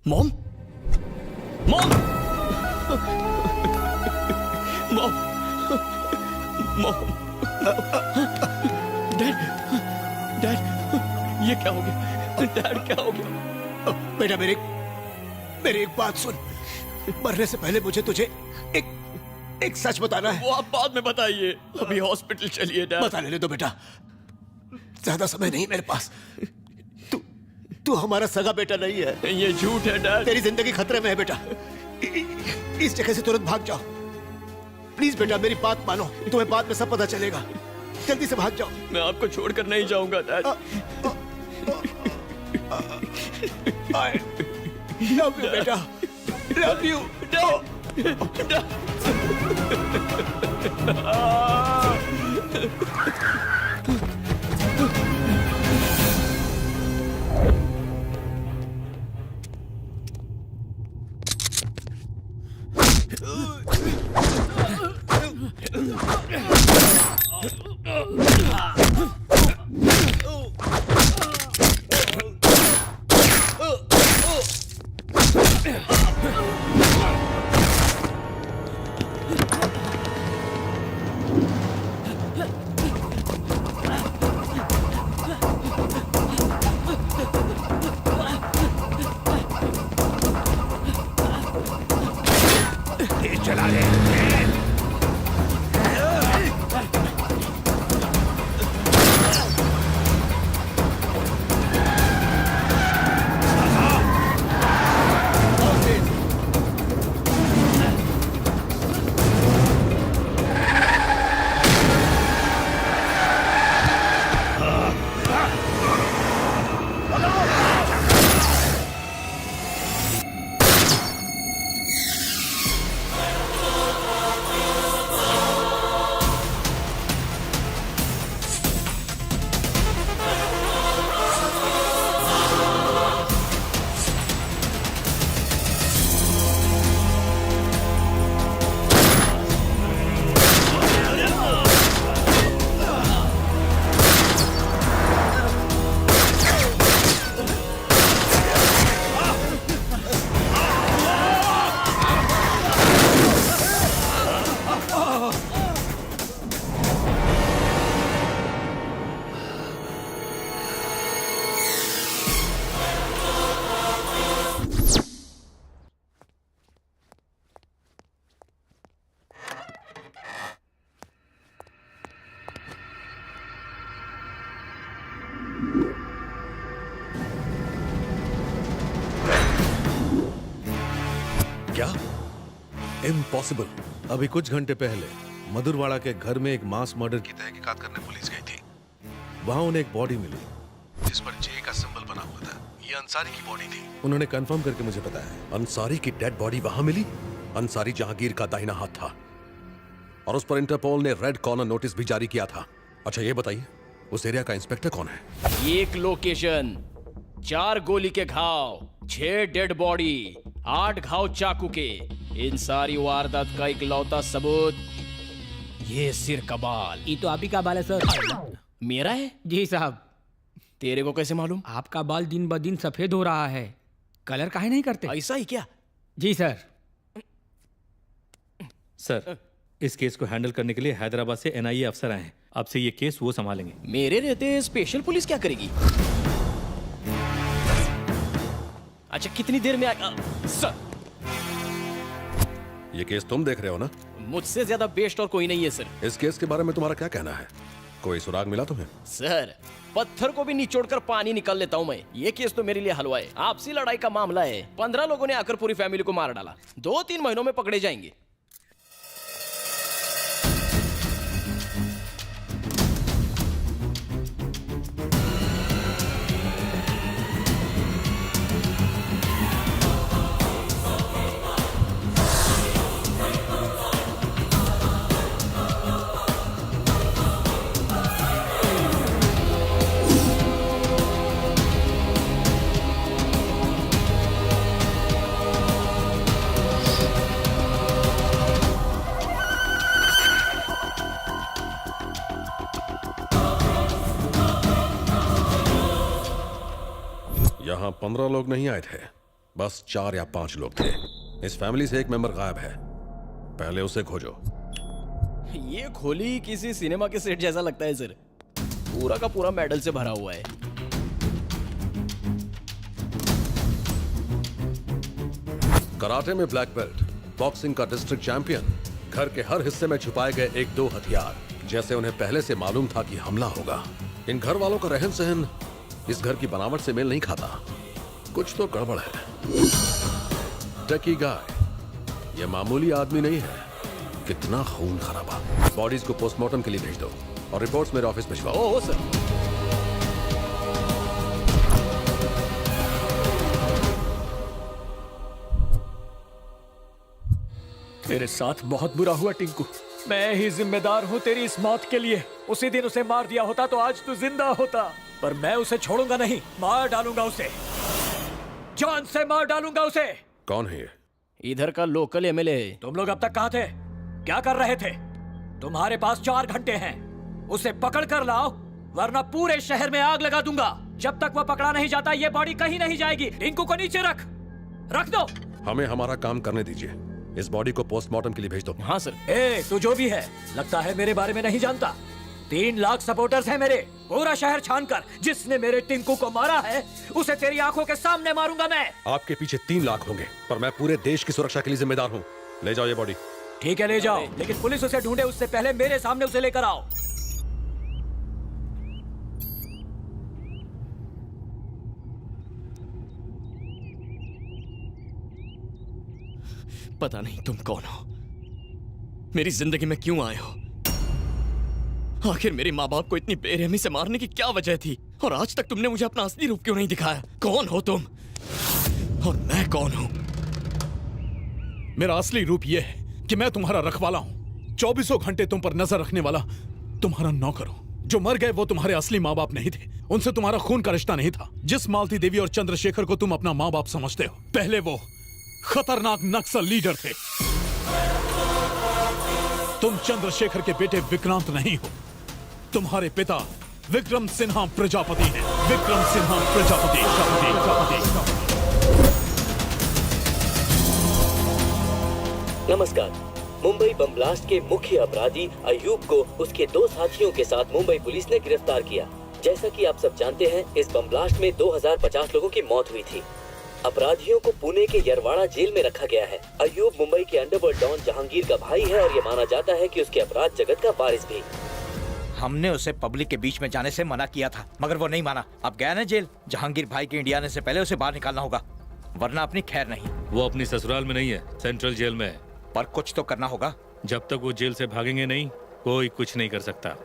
Mom mom mom mom dad dad ये क्या हो गया डैड क्या हो गया बेटा मेरी एक बात सुन। मरने से पहले मुझे तुझे एक सच बताना है। वो आप बाद में बताइए, अभी हॉस्पिटल चलिए डैड। बता लेने दो बेटा, ज्यादा समय नहीं मेरे पास। तू हमारा सगा बेटा नहीं है। ये झूठ है डैड। तेरी जिंदगी खतरे में है बेटा। इस जगह से तुरंत भाग जाओ प्लीज बेटा, मेरी बात मानो, तुम्हें बाद में सब पता चलेगा। जल्दी से भाग जाओ। मैं आपको छोड़कर नहीं जाऊंगा डैड। लव यू बेटा, लव यू। चला ले। क्या? इम्पॉसिबल। अभी कुछ घंटे पहले मधुरवाड़ा के घर में एक मास मर्डर की तहकीकात करने पुलिस गई थी। वहां उन्हें एक बॉडी मिली जिस पर जे का सिंबल बना हुआ था। ये अंसारी की बॉडी थी। उन्होंने कंफर्म करके मुझे बताया। अंसारी की डेड बॉडी वहां मिली? अंसारी जहांगीर का दाहिना हाथ था और उस पर इंटरपोल ने रेड कॉर्नर नोटिस भी जारी किया था। अच्छा ये बताइए, उस एरिया का इंस्पेक्टर कौन है? एक लोकेशन, 4 गोली के घाव, 6 डेड बॉडी, 8 घाव चाकू के। इन सारी वारदात का इकलौता सबूत ये सिर का बाल। ये तो आप ही का बाल है सर। मेरा है? जी साहब। तेरे को कैसे मालूम? आपका बाल दिन ब दिन सफेद हो रहा है। कलर काहे नहीं करते? ऐसा ही क्या? जी सर। सर, इस केस को हैंडल करने के लिए हैदराबाद से एनआईए अफसर आए हैं। अब से ये केस वो संभालेंगे। मेरे रहते स्पेशल पुलिस क्या करेगी? अच्छा कितनी देर में आएगा? सर, ये केस तुम देख रहे हो ना? मुझसे ज्यादा बेस्ट और कोई नहीं है सर। इस केस के बारे में तुम्हारा क्या कहना है? कोई सुराग मिला तुम्हें? सर, पत्थर को भी निचोड़कर पानी निकाल लेता हूँ मैं। ये केस तो मेरे लिए हलवा है। आपसी लड़ाई का मामला है। 15 लोगों ने आकर पूरी फैमिली को मार डाला। 2-3 महीनों में पकड़े जाएंगे। यहाँ 15 लोग नहीं आए थे। बस 4 या 5 लोग थे। इस फैमिली से एक मेंबर गायब है, पहले उसे खोजो। ये खोली किसी सिनेमा के सेट जैसा लगता है सर, पूरा का पूरा मेडल से भरा हुआ है। कराटे में ब्लैक बेल्ट, बॉक्सिंग का डिस्ट्रिक्ट चैंपियन, घर के हर हिस्से में छुपाए गए 1-2 हथियार, जैसे उन्हें पहले से मालूम था कि हमला होगा। इन घर वालों का रहन सहन इस घर की बनावट से मेल नहीं खाता। कुछ तो गड़बड़ है। टकी गाय, ये मामूली आदमी नहीं है। कितना खून खराबा। बॉडीज को पोस्टमार्टम के लिए भेज दो और रिपोर्ट्स मेरे ऑफिस भिजवाओ। Oh sir. तेरे साथ बहुत बुरा हुआ टिंकू, मैं ही जिम्मेदार हूँ तेरी इस मौत के लिए। उसी दिन उसे मार दिया होता तो आज तू जिंदा होता, पर मैं उसे छोड़ूंगा नहीं, मार डालूंगा उसे, जान से मार डालूंगा उसे। कौन है ये? इधर का लोकल एमएलए है। तुम लोग अब तक कहाँ थे, क्या कर रहे थे? तुम्हारे पास 4 घंटे हैं, उसे पकड़ कर लाओ वरना पूरे शहर में आग लगा दूंगा। जब तक वो पकड़ा नहीं जाता ये बॉडी कहीं नहीं जाएगी। टिंकू को नीचे रख दो। हमें हमारा काम करने दीजिए। इस बॉडी को पोस्टमार्टम के लिए भेज दो। हाँ सर। तू जो भी है, लगता है मेरे बारे में नहीं जानता। 3 लाख सपोर्टर्स हैं मेरे, पूरा शहर छान कर जिसने मेरे टिंकू को मारा है उसे तेरी आंखों के सामने मारूंगा मैं। आपके पीछे 3 लाख होंगे, पर मैं पूरे देश की सुरक्षा के लिए जिम्मेदार हूँ। ले जाओ ये बॉडी। ठीक है ले जाओ, लेकिन पुलिस उसे ढूंढे उससे पहले मेरे सामने उसे लेकर आओ। पता नहीं तुम कौन हो, मेरी जिंदगी में क्यों आए हो, आखिर मेरे माँ बाप को इतनी बेरहमी से मारने की क्या वजह थी, और आज तक तुमने मुझे अपना असली रूप क्यों नहीं दिखाया? कौन हो तुम और मैं कौन हूं? मेरा असली रूप यह है कि मैं तुम्हारा रखवाला हूं, 24 घंटे तुम पर नजर रखने वाला तुम्हारा नौकर हूं। जो मर गए वो तुम्हारे असली माँ बाप नहीं थे, उनसे तुम्हारा खून का रिश्ता नहीं था। जिस मालती देवी और चंद्रशेखर को तुम अपना माँ बाप समझते हो, पहले वो खतरनाक नक्सल लीडर थे। तुम चंद्रशेखर के बेटे विक्रांत नहीं हो, तुम्हारे पिता विक्रम सिन्हा प्रजापति हैं। विक्रम सिन्हा प्रजापति। नमस्कार। मुंबई बम ब्लास्ट के मुख्य अपराधी अयूब को उसके 2 साथियों के साथ मुंबई पुलिस ने गिरफ्तार किया। जैसा कि आप सब जानते हैं, इस बम ब्लास्ट में 2050 लोगों की मौत हुई थी। अपराधियों को पुणे के यरवाड़ा जेल में रखा गया है। अयूब मुंबई के अंडरवर्ल्ड डॉन जहांगीर का भाई है और ये माना जाता है कि उसके अपराध जगत का वारिस भी। हमने उसे पब्लिक के बीच में जाने से मना किया था, मगर वो नहीं माना। अब गया ना जेल। जहांगीर भाई के इंडिया आने से पहले उसे बाहर निकालना होगा, वरना अपनी खैर नहीं। वो अपनी ससुराल में नहीं है, सेंट्रल जेल में है। पर कुछ तो करना होगा। जब तक वो जेल से भागेंगे नहीं, कोई कुछ नहीं कर सकता।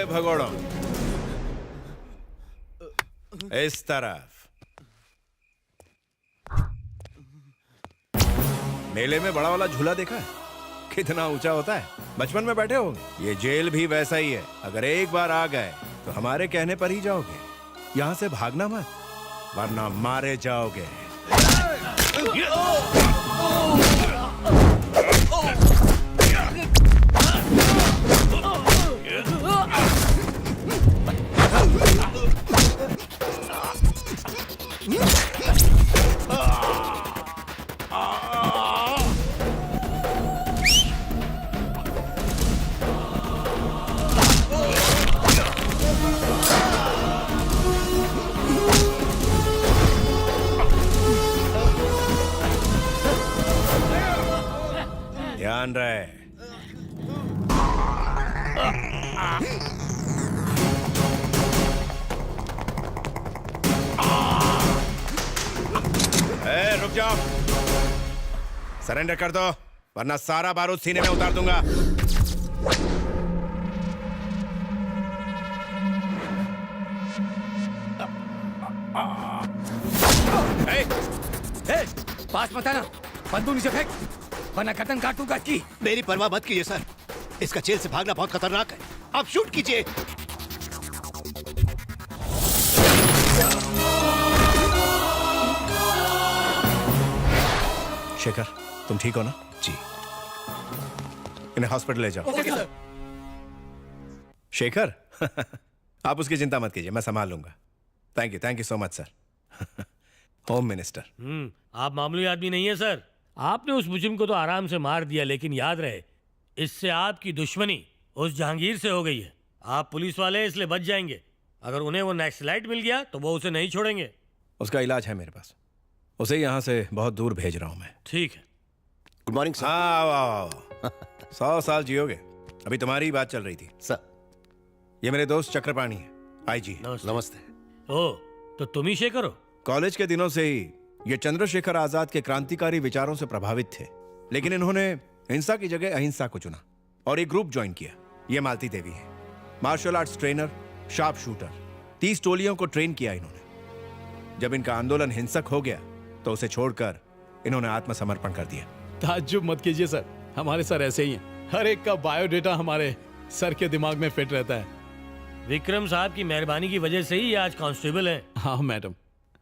भगोड़ो इस तरफ। मेले में बड़ा वाला झूला देखा है? कितना ऊंचा होता है, बचपन में बैठे होंगे। ये जेल भी वैसा ही है। अगर एक बार आ गए तो हमारे कहने पर ही जाओगे। यहाँ से भागना मत, वरना मारे जाओगे। सावधान रहे। रुक जाओ, सरेंडर कर दो वरना सारा बारूद सीने में उतार दूंगा। पास मत आना, बंदूक नीचे फेंक वरना गर्दन काट दूंगा की। मेरी परवाह मत कीजिए सर, इसका जेल से भागना बहुत खतरनाक है। आप शूट कीजिए। शेखर, तुम ठीक हो ना? जी। इन्हें हॉस्पिटल ले जाओ। Okay sir. शेखर आप उसकी चिंता मत कीजिए, मैं संभाल लूंगा। Thank you so much sir. Home minister. आप मामूली आदमी नहीं है सर। आपने उस मुजरिम को तो आराम से मार दिया, लेकिन याद रहे इससे आपकी दुश्मनी उस जहांगीर से हो गई है। आप पुलिस वाले हैं इसलिए बच जाएंगे। अगर उन्हें वो नक्सलाइट मिल गया तो वो उसे नहीं छोड़ेंगे। उसका इलाज है मेरे पास, उसे यहाँ से बहुत दूर भेज रहा हूँ मैं। ठीक है। Good morning sir. हाँ वाह 100 साल जियोगे। अभी तुम्हारी ही बात चल रही थी सर। ये मेरे दोस्त चक्रपाणी है, आईजी। नमस्ते। ओ, तो तुम ही शेखर हो? कॉलेज के दिनों से ही ये चंद्रशेखर आजाद के क्रांतिकारी विचारों से प्रभावित थे, लेकिन इन्होंने हिंसा की जगह अहिंसा को चुना और एक ग्रुप ज्वाइन किया। ये मालती देवी है, martial arts trainer, sharp shooter. 30 टोलियों को ट्रेन किया इन्होंने। जब इनका आंदोलन हिंसक हो गया तो उसे छोड़कर इन्होंने आत्मसमर्पण कर दिया। ताज्जुब मत कीजिए सर, हमारे सर ऐसे ही हैं। हर एक का बायोडेटा हमारे सर के दिमाग में फिट रहता है। विक्रम साहब की मेहरबानी की वजह से ही ये आज कांस्टेबल हैं। हाँ मैडम,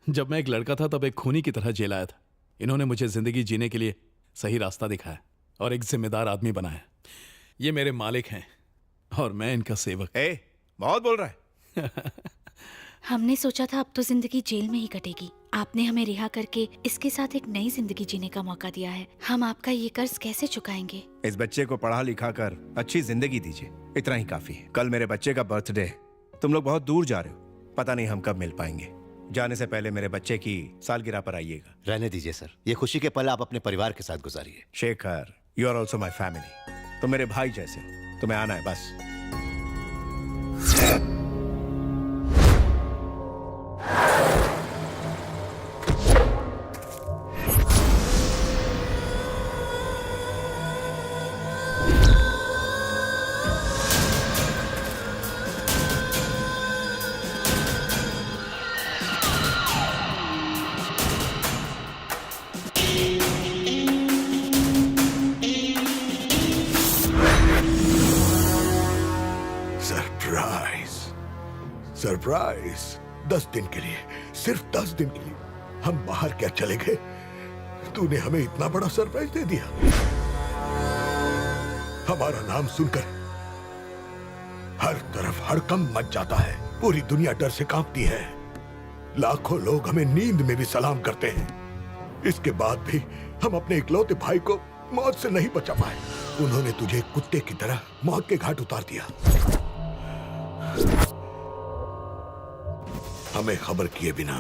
जब मैं एक लड़का था तब एक खूनी की तरह जेल आया था। इन्होंने मुझे जिंदगी जीने के लिए सही रास्ता दिखाया और एक जिम्मेदार आदमी बनाया। ये मेरे मालिक हैं और मैं इनका सेवक। बहुत बोल रहा है। हमने सोचा था अब तो जिंदगी जेल में ही कटेगी। आपने हमें रिहा करके इसके साथ एक नई जिंदगी जीने का मौका दिया है। हम आपका ये कर्ज कैसे चुकाएंगे? इस बच्चे को पढ़ा लिखा कर अच्छी जिंदगी दीजिए, इतना ही काफी है। कल मेरे बच्चे का बर्थडे, तुम लोग बहुत दूर जा रहे हो, पता नहीं हम कब मिल पाएंगे। जाने से पहले मेरे बच्चे की सालगिरह पर आइएगा। रहने दीजिए सर, ये खुशी के पल आप अपने परिवार के साथ गुजारिए। Shekhar, you are also my family. तुम मेरे भाई जैसे हो, तुम्हें आना है बस। सरप्राइज 10 दिन के लिए, सिर्फ 10 दिन के लिए हम बाहर क्या चले गए, तूने हमें इतना बड़ा सरप्राइज दे दिया। हमारा नाम सुनकर हर तरफ हड़कंप मच जाता है, पूरी दुनिया डर से कांपती है। लाखों लोग हमें नींद में भी सलाम करते हैं। इसके बाद भी हम अपने इकलौते भाई को मौत से नहीं बचा पाए। उन्होंने तुझे कुत्ते की तरह मौत के घाट उतार दिया। हमें खबर किए बिना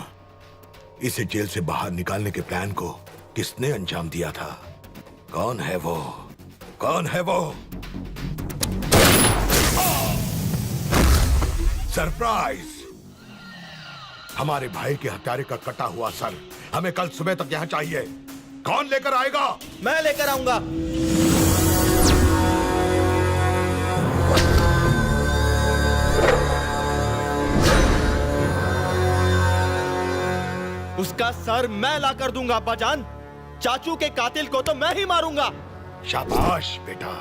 इसे जेल से बाहर निकालने के प्लान को किसने अंजाम दिया था? कौन है वो? कौन है वो? सरप्राइज! हमारे भाई के हत्यारे का कटा हुआ सर हमें कल सुबह तक यहाँ चाहिए। कौन लेकर आएगा? मैं लेकर आऊंगा। उसका सर मैं ला कर दूंगा अब्बाजान। चाचू के कातिल को तो मैं ही मारूंगा। शाबाश बेटा,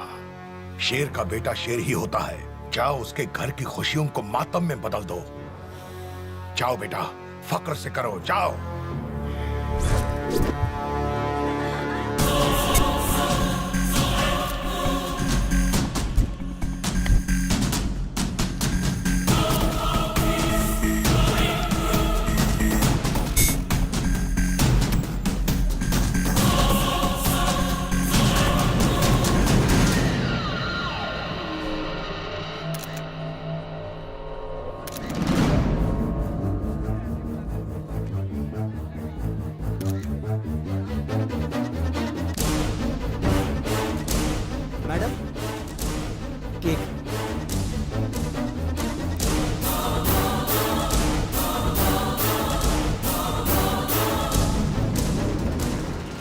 शेर का बेटा शेर ही होता है। जाओ उसके घर की खुशियों को मातम में बदल दो। जाओ बेटा, फक्र से करो, जाओ।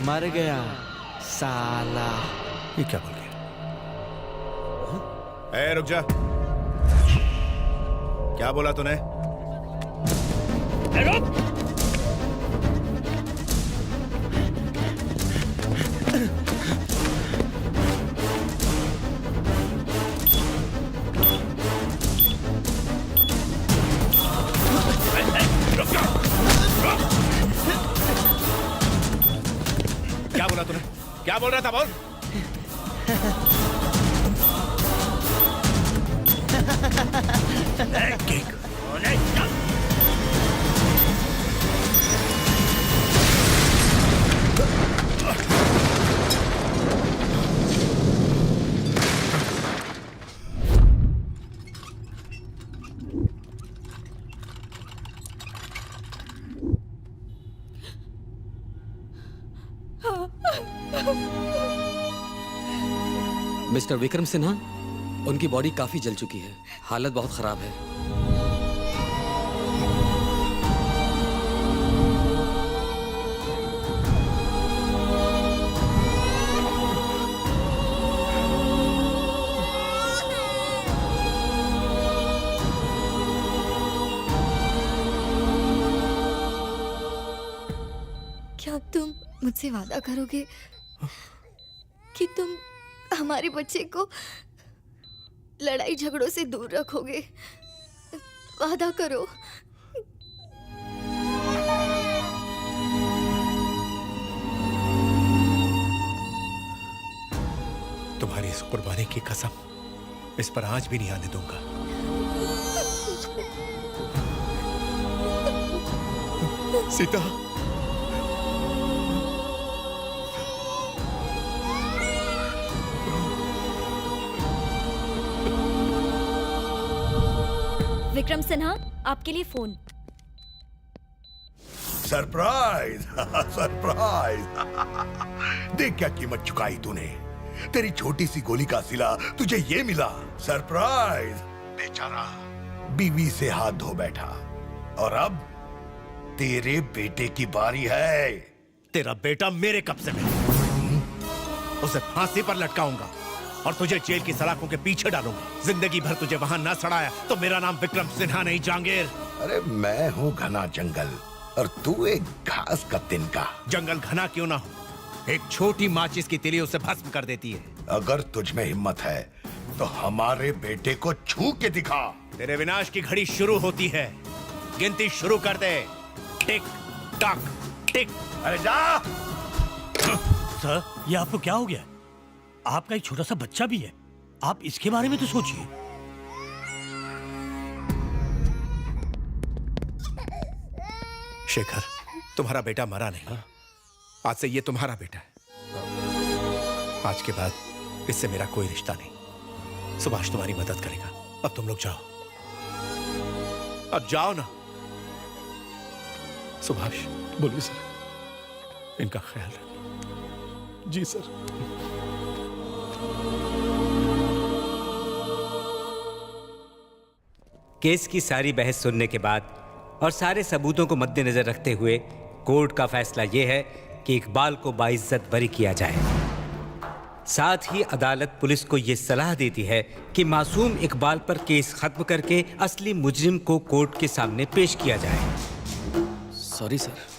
मर गया साला। ये क्या बोल गया? ए, रुक जा। क्या बोला तूने? क्या बोला तूने? क्या बोल रहा था? बोल। मिस्टर विक्रम सिन्हा, उनकी बॉडी काफी जल चुकी है, हालत बहुत खराब है। क्या तुम मुझसे वादा करोगे कि तुम हमारे बच्चे को लड़ाई झगड़ों से दूर रखोगे? वादा करो। तुम्हारी इस कुर्बानी की कसम इस पर आंच भी नहीं आने दूंगा। सीता, विक्रम सिन्हा, आपके लिए फोन। सरप्राइज। सरप्राइज। देख क्या कीमत चुकाई तूने। तेरी छोटी सी गोली का सिला तुझे ये मिला। सरप्राइज। बेचारा बीवी से हाथ धो बैठा और अब तेरे बेटे की बारी है। तेरा बेटा मेरे कब्जे में, उसे फांसी पर लटकाऊंगा और तुझे जेल की सलाखों के पीछे डालूंगा। जिंदगी भर तुझे वहां ना सड़ाया तो मेरा नाम विक्रम सिन्हा नहीं, जहांगीर। अरे मैं हूँ घना जंगल और तू एक घास का तिनका। जंगल घना क्यों ना हो, एक छोटी माचिस की तिली उसे भस्म कर देती है। अगर तुझ में हिम्मत है तो हमारे बेटे को छू के दिखा। तेरे विनाश की घड़ी शुरू होती है, गिनती शुरू कर दे। टिक टक टिक। अरे जा। सर, ये आपको क्या हो गया? आपका एक छोटा सा बच्चा भी है, आप इसके बारे में तो सोचिए। शेखर, तुम्हारा बेटा मरा नहीं, आज से ये तुम्हारा बेटा है। आज के बाद इससे मेरा कोई रिश्ता नहीं। सुभाष तुम्हारी मदद करेगा। अब तुम लोग जाओ, अब जाओ ना। सुभाष। बोलिए सर। इनका ख्याल रखो। जी सर। केस की सारी बहस सुनने के बाद और सारे सबूतों को मद्देनजर रखते हुए कोर्ट का फैसला यह है कि इकबाल को बाइज्जत बरी किया जाए। साथ ही अदालत पुलिस को यह सलाह देती है कि मासूम इकबाल पर केस खत्म करके असली मुजरिम को कोर्ट के सामने पेश किया जाए। Sorry sir.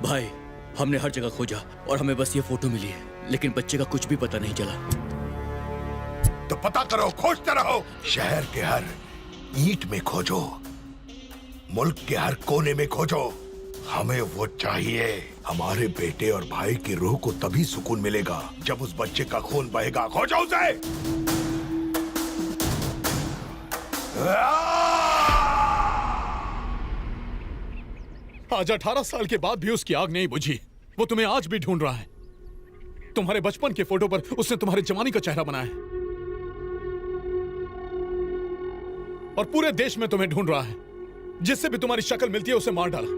भाई, हमने हर जगह खोजा और हमें बस ये फोटो मिली है, लेकिन बच्चे का कुछ भी पता नहीं चला। तो पता करो, खोजते रहो। शहर के हर ईंट में खोजो, मुल्क के हर कोने में खोजो। हमें वो चाहिए। हमारे बेटे और भाई की रूह को तभी सुकून मिलेगा जब उस बच्चे का खून बहेगा। खोजो उसे। आज 18 साल के बाद भी उसकी आग नहीं बुझी। वो तुम्हें आज भी ढूंढ रहा है। तुम्हारे बचपन के फोटो पर उसने तुम्हारे जवानी का चेहरा बनाया है और पूरे देश में तुम्हें ढूंढ रहा है। जिससे भी तुम्हारी शक्ल मिलती है उसे मार डाला।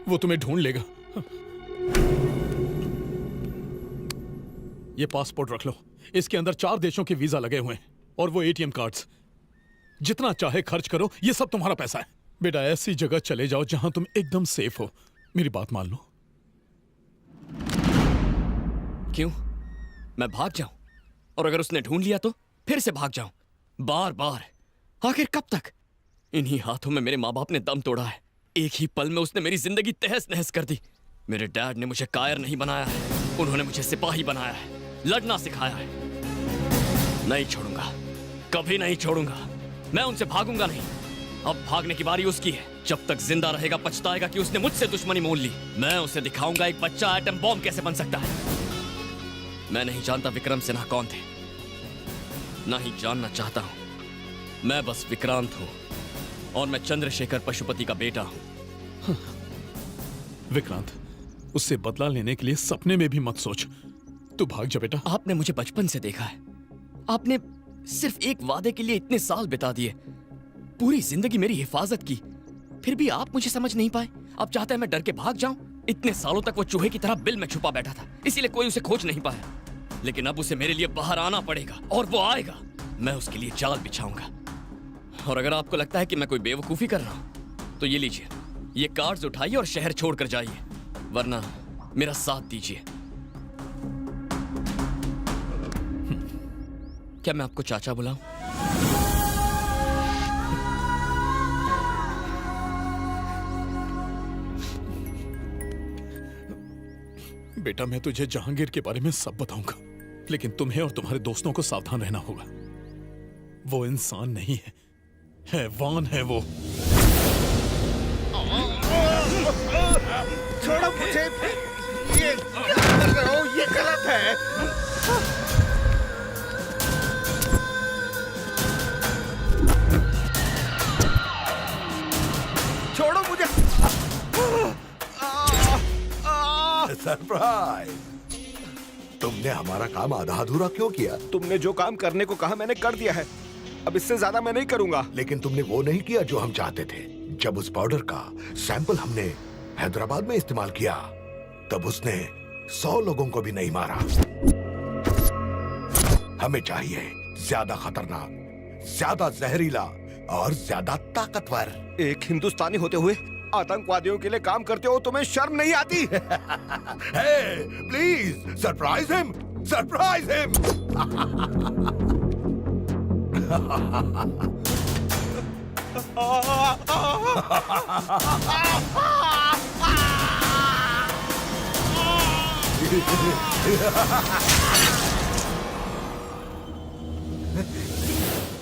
वो तुम्हें ढूंढ लेगा। ये पासपोर्ट रख लो, इसके अंदर 4 देशों के वीजा लगे हुए हैं और वो एटीएम कार्ड्स। जितना चाहे खर्च करो, ये सब तुम्हारा पैसा है। बेटा, ऐसी जगह चले जाओ जहां तुम एकदम सेफ हो। मेरी बात मान लो। क्यों? मैं भाग जाऊं? और अगर उसने ढूंढ लिया तो फिर से भाग जाऊं? बार बार? आखिर कब तक? इन्हीं हाथों में मेरे माँ बाप ने दम तोड़ा है। एक ही पल में उसने मेरी जिंदगी तहस नहस कर दी। मेरे डैड ने मुझे कायर नहीं बनाया है, उन्होंने मुझे सिपाही बनाया है, लड़ना सिखाया है। नहीं छोड़ूंगा, कभी नहीं छोड़ूंगा। मैं उनसे भागूंगा नहीं। अब भागने की बारी उसकी है। जब तक जिंदा रहेगा पछताएगा कि उसने मुझसे दुश्मनी मोल ली। मैं उसे दिखाऊंगा एक बच्चा एटम बॉम्ब कैसे बन सकता है। मैं नहीं जानता विक्रम सिन्हा कौन थे, नहीं जानना चाहता हूं। मैं बस विक्रांत हूं और मैं चंद्रशेखर पशुपति का बेटा हूं। विक्रांत, उससे बदला लेने के लिए सपने में भी मत सोच। तू भाग जा बेटा। आपने मुझे बचपन से देखा है। आपने सिर्फ एक वादे के लिए इतने साल बिता दिए, पूरी जिंदगी मेरी हिफाजत की, फिर भी आप मुझे समझ नहीं पाए। आप चाहते हैं मैं डर के भाग जाऊं? इतने सालों तक वो चूहे की तरह बिल में छुपा बैठा था, इसीलिए कोई उसे खोज नहीं पाया। लेकिन अब उसे मेरे लिए बाहर आना पड़ेगा और वो आएगा। मैं उसके लिए जाल बिछाऊंगा। और अगर आपको लगता है कि मैं कोई बेवकूफी कर रहा हूं, तो ये लीजिए, ये कार्ड्स उठाइए और शहर छोड़कर जाइए, वरना मेरा साथ दीजिए। क्या मैं आपको चाचा बुलाऊं? बेटा, मैं तुझे जहांगीर के बारे में सब बताऊंगा, लेकिन तुम्हें और तुम्हारे दोस्तों को सावधान रहना होगा। वो इंसान नहीं है, हैवान है वो। छोड़ो मुझे। ये क्या कर रहे हो? ये गलत है। छोड़ो मुझे। सरप्राइज! तुमने हमारा काम आधा अधूरा क्यों किया? तुमने जो काम करने को कहा मैंने कर दिया है। अब इससे ज्यादा मैं नहीं करूंगा। लेकिन तुमने वो नहीं किया जो हम चाहते थे। जब उस पाउडर का सैंपल हमने हैदराबाद में इस्तेमाल किया, तब उसने 100 लोगों को भी नहीं मारा। हमें चाहिए ज्यादा खतरनाक, ज्यादा जहरीला और ज्यादा ताकतवर। एक हिंदुस्तानी होते हुए आतंकवादियों के लिए काम करते हो, तुम्हें शर्म नहीं आती? Hey, please surprise him! Surprise him!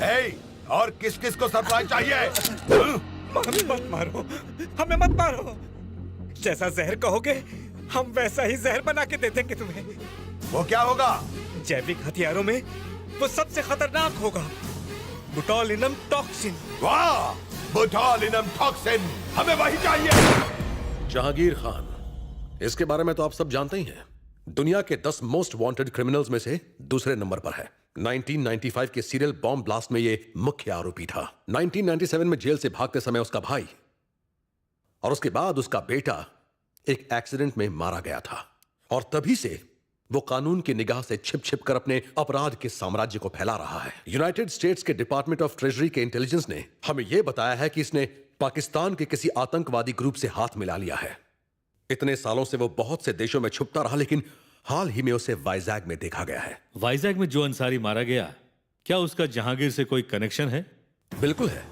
Hey, और किस किस को सरप्राइज चाहिए? मत मारो, हमें मत मारो। जैसा जहर कहोगे हम वैसा ही जहर बना के दे देंगे तुम्हें। वो क्या होगा? जैविक हथियारों में वो सबसे खतरनाक होगा, बोटुलिनम टॉक्सिन। वाह, बोटुलिनम टॉक्सिन, हमें वही चाहिए। जहांगीर खान, इसके बारे में तो आप सब जानते ही हैं। दुनिया के 10 मोस्ट वांटेड क्रिमिनल्स में से दूसरे नंबर पर है। 1995 के सीरियल बॉम्ब ब्लास्ट में ये मुख्य आरोपी था। 1997 में जेल से भागते समय उसका भाई और उसके बाद उसका बेटा एक एक्सीडेंट में मारा गया था, और तभी से वो कानून की निगाह से छिप छिप कर अपने अपराध के साम्राज्य को फैला रहा है। यूनाइटेड स्टेट्स के डिपार्टमेंट ऑफ ट्रेजरी के इंटेलिजेंस ने हमें यह बताया है कि इसने पाकिस्तान के किसी आतंकवादी ग्रुप से हाथ मिला लिया है। इतने सालों से वो बहुत से देशों में छुपता रहा, लेकिन हाल ही में उसे वाइजैग में देखा गया है। वाइजैग में जो अंसारी मारा गया, क्या उसका जहांगीर से कोई कनेक्शन है? बिल्कुल है।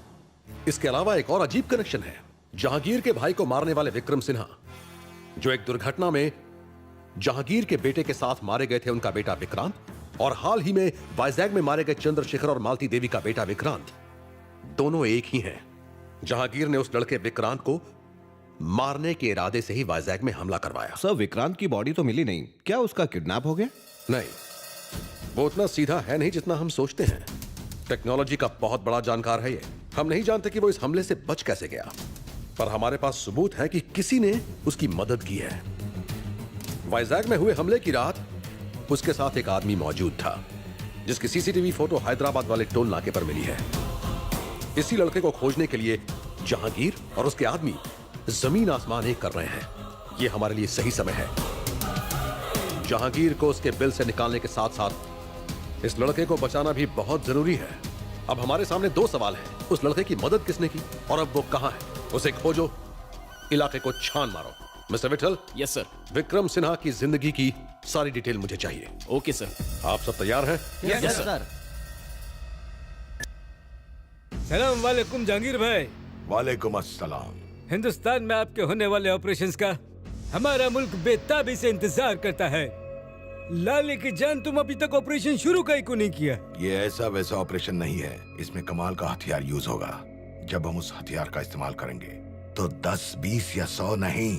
इसके अलावा एक और अजीब कनेक्शन है। जहांगीर के भाई को मारने वाले विक्रम सिन्हा, जो एक दुर्घटना में जहांगीर के बेटे के साथ मारे गए थे, उनका बेटा विक्रांत, और हाल ही में वाइजैग में मारे गए चंद्रशेखर और मालती देवी का बेटा विक्रांत, दोनों एक ही हैं। जहांगीर ने उस लड़के विक्रांत को मारने के इरादे से ही वाइजैग में हमला करवाया। सर, विक्रांत की बॉडी तो मिली नहीं, क्या उसका किडनैप हो गया? नहीं, वो उतना सीधा है नहीं जितना हम सोचते हैं। टेक्नोलॉजी का बहुत बड़ा जानकार है ये। हम नहीं जानते कि वो इस हमले से बच कैसे गया, पर हमारे पास सबूत है कि किसी ने उसकी मदद की है। वाइजैग में हुए हमले की रात उसके साथ एक आदमी मौजूद था, जिसकी सीसीटीवी फोटो हैदराबाद वाले टोल नाके पर मिली है। इसी लड़के को खोजने के लिए जहांगीर और उसके आदमी जमीन आसमान एक कर रहे हैं। यह हमारे लिए सही समय है। जहांगीर को उसके बिल से निकालने के साथ साथ इस लड़के को बचाना भी बहुत जरूरी है। अब हमारे सामने दो सवाल हैं। उस लड़के की मदद किसने की और अब वो कहां है? उसे खोजो, इलाके को छान मारो। Mister Vithal. Yes sir. Vikram Sinha की जिंदगी की सारी डिटेल मुझे चाहिए। Okay sir. आप सब तैयार हैं? Yes sir. सलाम वालेकुम जहांगीर भाई। वालेकुम अस्सलाम। हिंदुस्तान में आपके होने वाले ऑपरेशंस का हमारा मुल्क बेताबी से इंतजार करता है। लाले की जान, तुम अभी तक ऑपरेशन शुरू का ही को नहीं किया। ये ऐसा वैसा ऑपरेशन नहीं है, इसमें कमाल का हथियार यूज होगा। जब हम उस हथियार का इस्तेमाल करेंगे तो 10, 20 या 100 नहीं,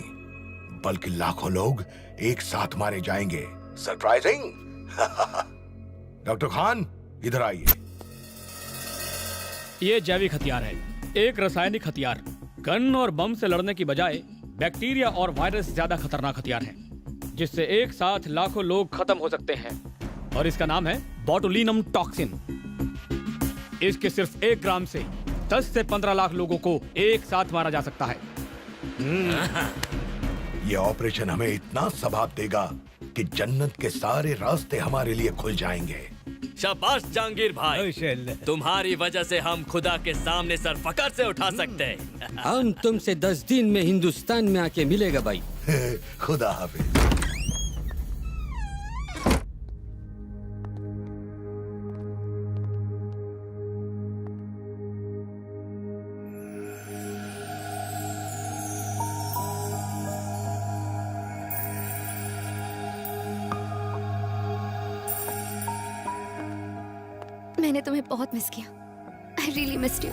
बल्कि लाखों लोग एक साथ मारे जाएंगे। सरप्राइजिंग। डॉक्टर खान, इधर आइए। ये जैविक हथियार है, एक रासायनिक हथियार। गन और बम से लड़ने की बजाय बैक्टीरिया और वायरस ज्यादा खतरनाक हथियार है, जिससे एक साथ लाखों लोग खत्म हो सकते हैं। और इसका नाम है बोटुलिनम टॉक्सिन। इसके सिर्फ 1 ग्राम से 10 से 15 लाख लोगों को एक साथ मारा जा सकता है। ये ऑपरेशन हमें इतना सवाब देगा कि जन्नत के सारे रास्ते हमारे लिए खुल जाएंगे। शाबाश जहांगीर भाई, तुम्हारी वजह से हम खुदा के सामने सर फकर से उठा सकते हैं। हम तुमसे 10 दिन में हिंदुस्तान में आके मिलेगा भाई। खुदा हाफिज। मैंने तुम्हें बहुत मिस किया। I really missed you.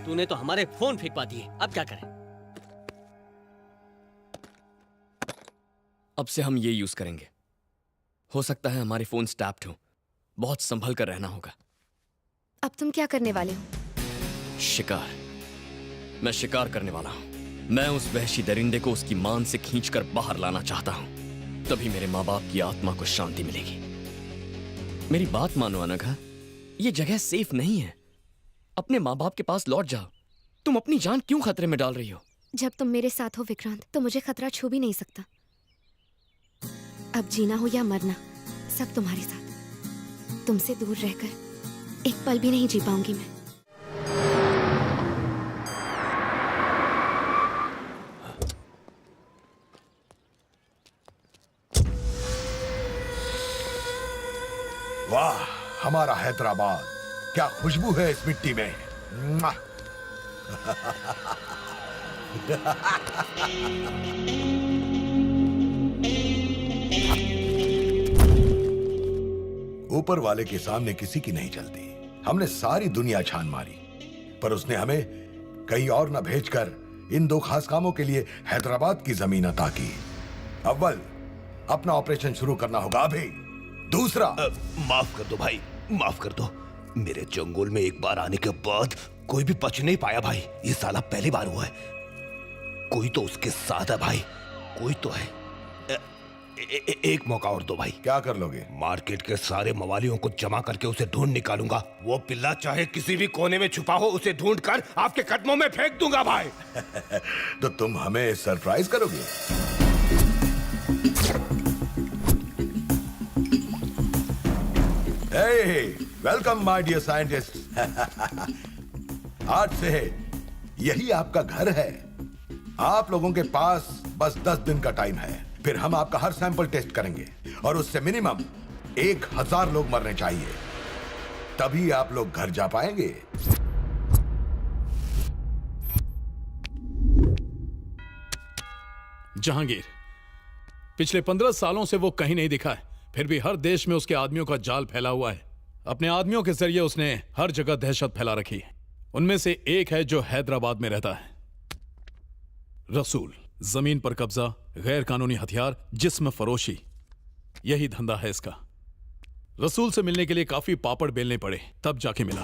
तूने तो हमारे फोन फेंकवा दिए, अब क्या करें? अब से हम ये यूज करेंगे। हो सकता है हमारे फोन टैप्ड हो, बहुत संभल कर रहना होगा। अब तुम क्या करने वाले हो? शिकार। मैं शिकार करने वाला हूं। मैं उस वहशी दरिंदे को उसकी मान से खींचकर बाहर लाना चाहता हूं। तभी मेरे माँ बाप की आत्मा को शांति मिलेगी। मेरी बात मानो अनघा, ये जगह सेफ नहीं है। अपने माँ बाप के पास लौट जाओ। तुम अपनी जान क्यों खतरे में डाल रही हो? जब तुम मेरे साथ हो विक्रांत, तो मुझे खतरा छू भी नहीं सकता। अब जीना हो या मरना, सब तुम्हारे साथ। तुमसे दूर रहकर एक पल भी नहीं जी पाऊंगी मैं। वाह, हमारा हैदराबाद, क्या खुशबू है इस मिट्टी में। मुआ। ऊपर वाले के सामने किसी की नहीं चलती। हमने सारी दुनिया छान मारी, पर उसने हमें कहीं और न भेजकर इन 2 खास कामों के लिए हैदराबाद की जमीन अता की। अव्वल, अपना ऑपरेशन शुरू करना होगा अभी। दूसरा, माफ कर दो भाई, माफ कर दो। मेरे जंगल में एक बार आने के बाद कोई भी बच नहीं पाया भाई। ये साला पहली बार हुआ है। कोई तो उसके साथ है भाई, कोई तो है। एक मौका और दो भाई। क्या कर लोगे? मार्केट के सारे मवालियों को जमा करके उसे ढूंढ निकालूंगा। वो पिल्ला चाहे किसी भी कोने में छुपा हो, उसे ढूंढ कर आपके कदमों में फेंक दूंगा भाई। तो तुम हमें सरप्राइज करोगे? Welcome my dear scientist. आज से यही आपका घर है। आप लोगों के पास बस 10 दिन का टाइम है। फिर हम आपका हर सैंपल टेस्ट करेंगे और उससे मिनिमम 1000 लोग मरने चाहिए, तभी आप लोग घर जा पाएंगे। जहांगीर, पिछले 15 सालों से वो कहीं नहीं दिखा है, फिर भी हर देश में उसके आदमियों का जाल फैला हुआ है। अपने आदमियों के जरिए उसने हर जगह दहशत फैला रखी है। उनमें से एक है जो हैदराबाद में रहता है, रसूल। जमीन पर कब्जा, गैर कानूनी हथियार, जिस्म फरोशी, यही धंधा है इसका। रसूल से मिलने के लिए काफी पापड़ बेलने पड़े, तब जाके मिला।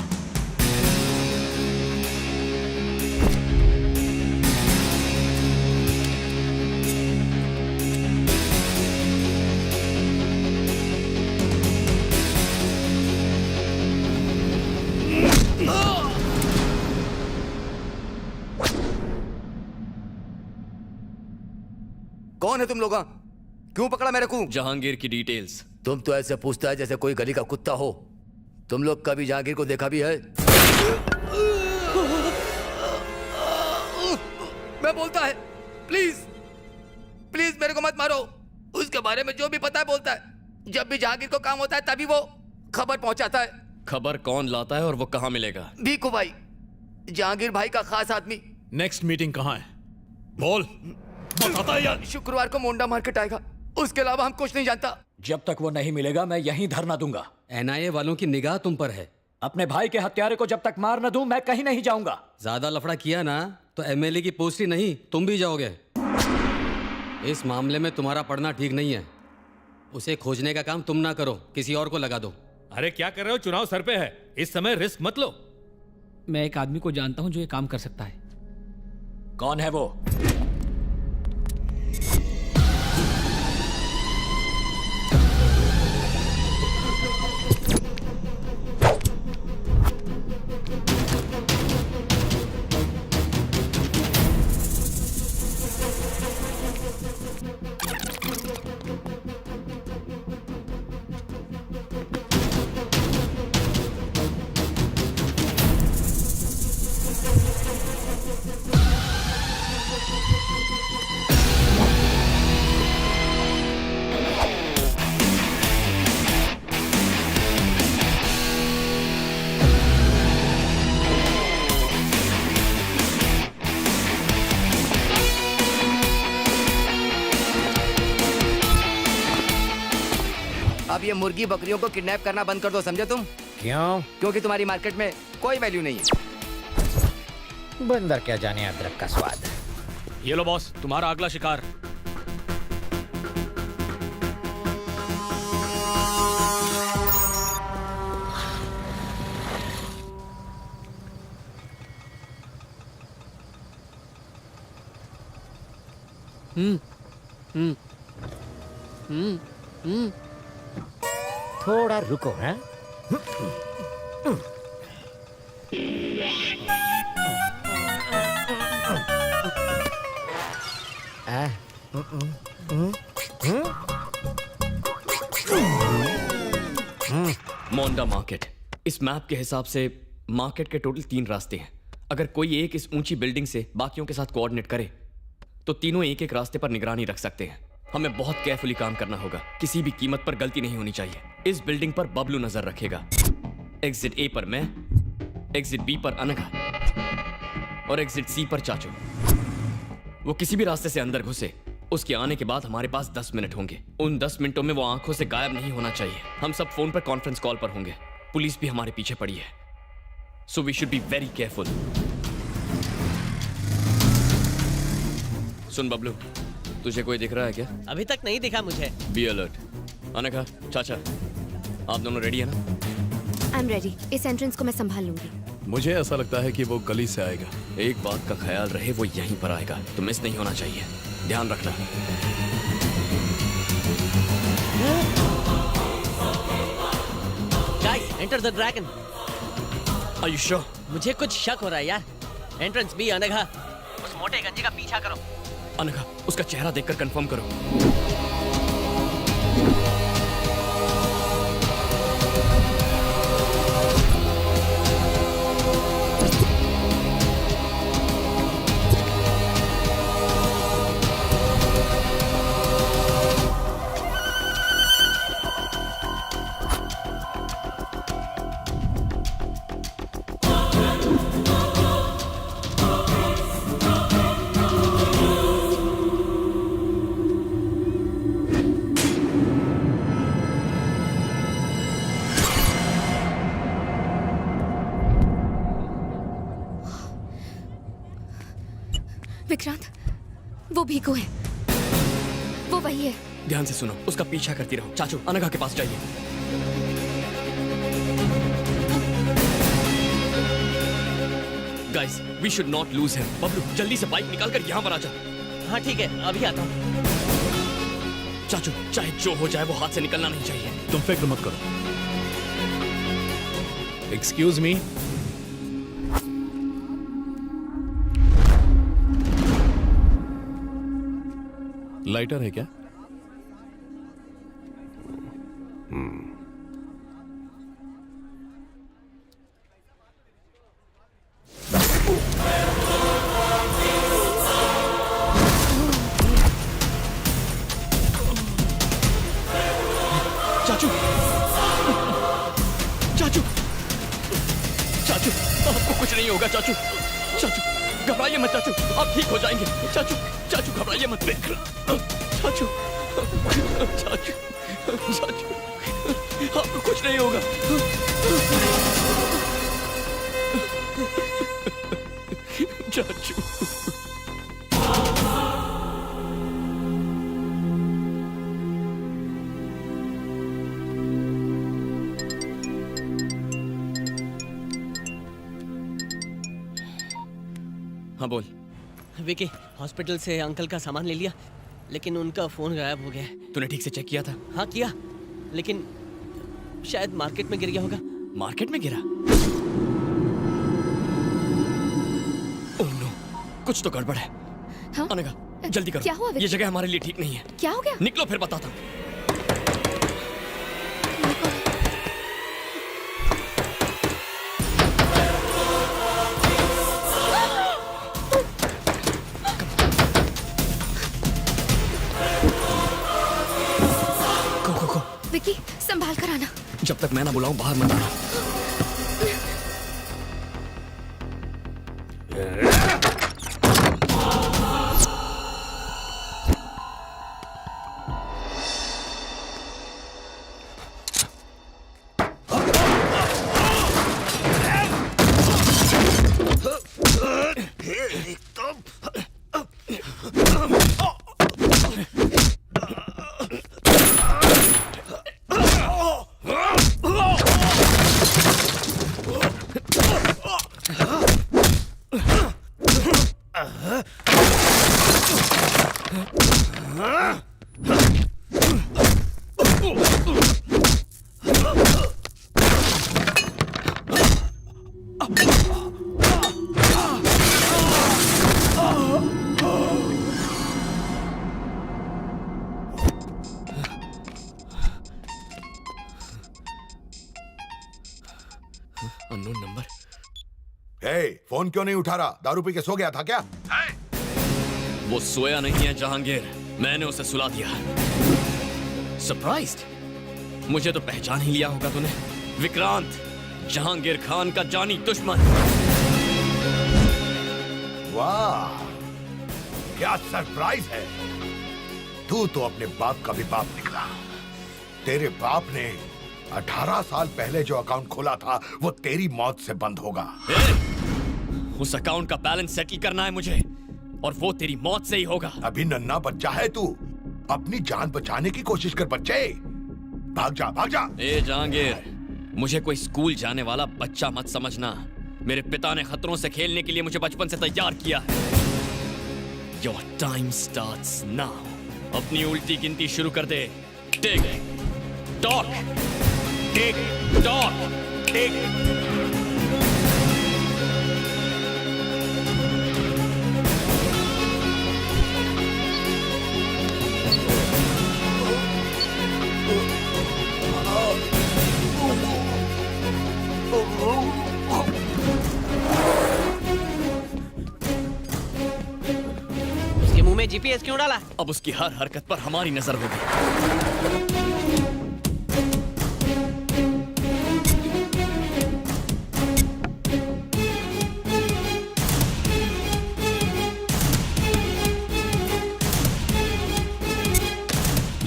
कौन है तुम लोग? क्यों पकड़ा मेरे को? जहांगीर की डिटेल्स। तुम तो ऐसे पूछता है जैसे कोई गली का कुत्ता हो। तुम लोग कभी जहांगीर को देखा भी है? मैं बोलता है, प्लीज प्लीज मेरे को मत मारो। उसके बारे में जो भी पता है बोलता है। जब भी जहांगीर को काम होता है तभी वो खबर पहुंचाता है। खबर कौन लाता है और वो कहाँ मिलेगा? भीखू भाई, जहांगीर भाई का खास आदमी। नेक्स्ट मीटिंग कहाँ है? बोल। बताता है यार। शुक्रवार को मोंडा मार्केट आएगा, उसके अलावा हम कुछ नहीं जानता। जब तक वो नहीं मिलेगा मैं यहीं धरना दूंगा। एनआईए वालों की निगाह तुम पर है। अपने भाई के हत्यारे को जब तक मार न दूं मैं कहीं नहीं जाऊंगा। ज्यादा लफड़ा किया ना तो एमएलए की पोस्ट ही नहीं तुम भी जाओगे। इस मामले में तुम्हारा पढ़ना ठीक नहीं है। उसे खोजने का काम तुम ना करो, किसी और को लगा दो। अरे क्या कर रहे हो? चुनाव सर पे है, इस समय रिस्क मत लो। मैं एक आदमी को जानता हूं जो ये काम कर सकता है। कौन है वो? अब ये मुर्गी बकरियों को किडनैप करना बंद कर दो, समझे तुम? क्यों? क्योंकि तुम्हारी मार्केट में कोई वैल्यू नहीं है। बंदर क्या जाने अदरक का स्वाद। ये लो बॉस, तुम्हारा अगला शिकार। थोड़ा रुको। हैं? मोंडा मार्केट। इस मैप के हिसाब से मार्केट के टोटल 3 रास्ते हैं। अगर कोई एक इस ऊंची बिल्डिंग से बाकियों के साथ कोऑर्डिनेट करे तो तीनों एक एक रास्ते पर निगरानी रख सकते हैं। हमें बहुत केयरफुली काम करना होगा, किसी भी कीमत पर गलती नहीं होनी चाहिए। इस बिल्डिंग पर बबलू नजर रखेगा, एग्जिट ए पर मैं, एग्जिट बी पर अनघा और एग्जिट सी पर चाचू। वो किसी भी रास्ते से अंदर घुसे, उसके आने के बाद हमारे पास 10 मिनट होंगे। उन 10 मिनटों में वो आंखों से गायब नहीं होना चाहिए। हम सब फोन पर कॉन्फ्रेंस कॉल पर होंगे। पुलिस भी हमारे पीछे पड़ी है, so we should be very careful. सुन बबलू, तुझे कोई दिख रहा है क्या? अभी तक नहीं दिखा मुझे। Be alert. अनघा, चाचा, आप दोनों रेडी है ना? I am ready. इस एंट्रेंस को मैं संभाल लूंगी। मुझे ऐसा लगता है कि वो गली से आएगा। एक बात का ख्याल रहे, वो यहीं पर आएगा, तो मिस नहीं होना चाहिए। ध्यान रखना। Guys, enter the dragon. Are you sure? मुझे कुछ शक हो रहा है यार। Entrance B. अनघा, उस मोटे गंजे का पीछा करो। अनघा, उसका चेहरा देखकर कंफर्म करो। विक्रांत, वो भीखू है, वो वही है। ध्यान से सुनो, उसका पीछा करती रहो। चाचू, अनघा के पास जाइए। Guys, we should not lose him. Bablu, जल्दी से बाइक निकाल कर यहाँ पर आ जा। हाँ ठीक है, अभी आता हूँ। चाचू, चाहे जो हो जाए वो हाथ से निकलना नहीं चाहिए। तुम फिक्र मत करो। Excuse me. लाइटर है क्या? चाचू, चाचू, चाचू, आपको कुछ नहीं होगा चाचू। चाचू, घबराइए मत चाचू, आप ठीक हो जाएंगे। चाचू, चाचू घबराइए मत। चाचू, चाचू, चाचू, आपको कुछ नहीं होगा। चाचू। हाँ बोल। विकी, हॉस्पिटल से अंकल का सामान ले लिया, लेकिन उनका फोन गायब हो गया है। तूने ठीक से चेक किया था? हाँ किया, लेकिन शायद मार्केट में गिर गया होगा। मार्केट में गिरा? ओह नो, कुछ तो गड़बड़ है। हाँ? अनघा, जल्दी करो। क्या हुआ? ये जगह हमारे लिए ठीक नहीं है। क्या हो गया? निकलो फिर बताता हूँ। विकी, संभाल कर आना। जब तक मैं ना बुलाऊं बाहर मत आना। Unknown number. फोन क्यों नहीं उठा रहा? दारू पी के सो गया था क्या? वो सोया नहीं है जहांगीर, मैंने उसे सुला दिया। सरप्राइज्ड? मुझे तो पहचान ही लिया होगा तूने। विक्रांत, जहांगीर खान का जानी दुश्मन। वाह, क्या सरप्राइज है। तू तो अपने बाप का भी बाप निकला। तेरे बाप ने 18 साल पहले जो अकाउंट खोला था वो तेरी मौत से बंद होगा। उस अकाउंट का बैलेंस सेटल करना है मुझे, और वो तेरी मौत से ही होगा। अभी नन्हा बच्चा है तू, अपनी जान बचाने की कोशिश कर बच्चे। भाग जा, भाग जा। ए जहांगीर, मुझे कोई स्कूल जाने वाला बच्चा मत समझना। मेरे पिता ने खतरों से खेलने के लिए मुझे बचपन से तैयार किया है। Your time starts now. अपनी उल्टी गिनती शुरू कर दे। टिक टॉक, टिक टॉक, टिक। उसके मुंह में जीपीएस क्यों डाला? अब उसकी हर हरकत पर हमारी नजर होगी।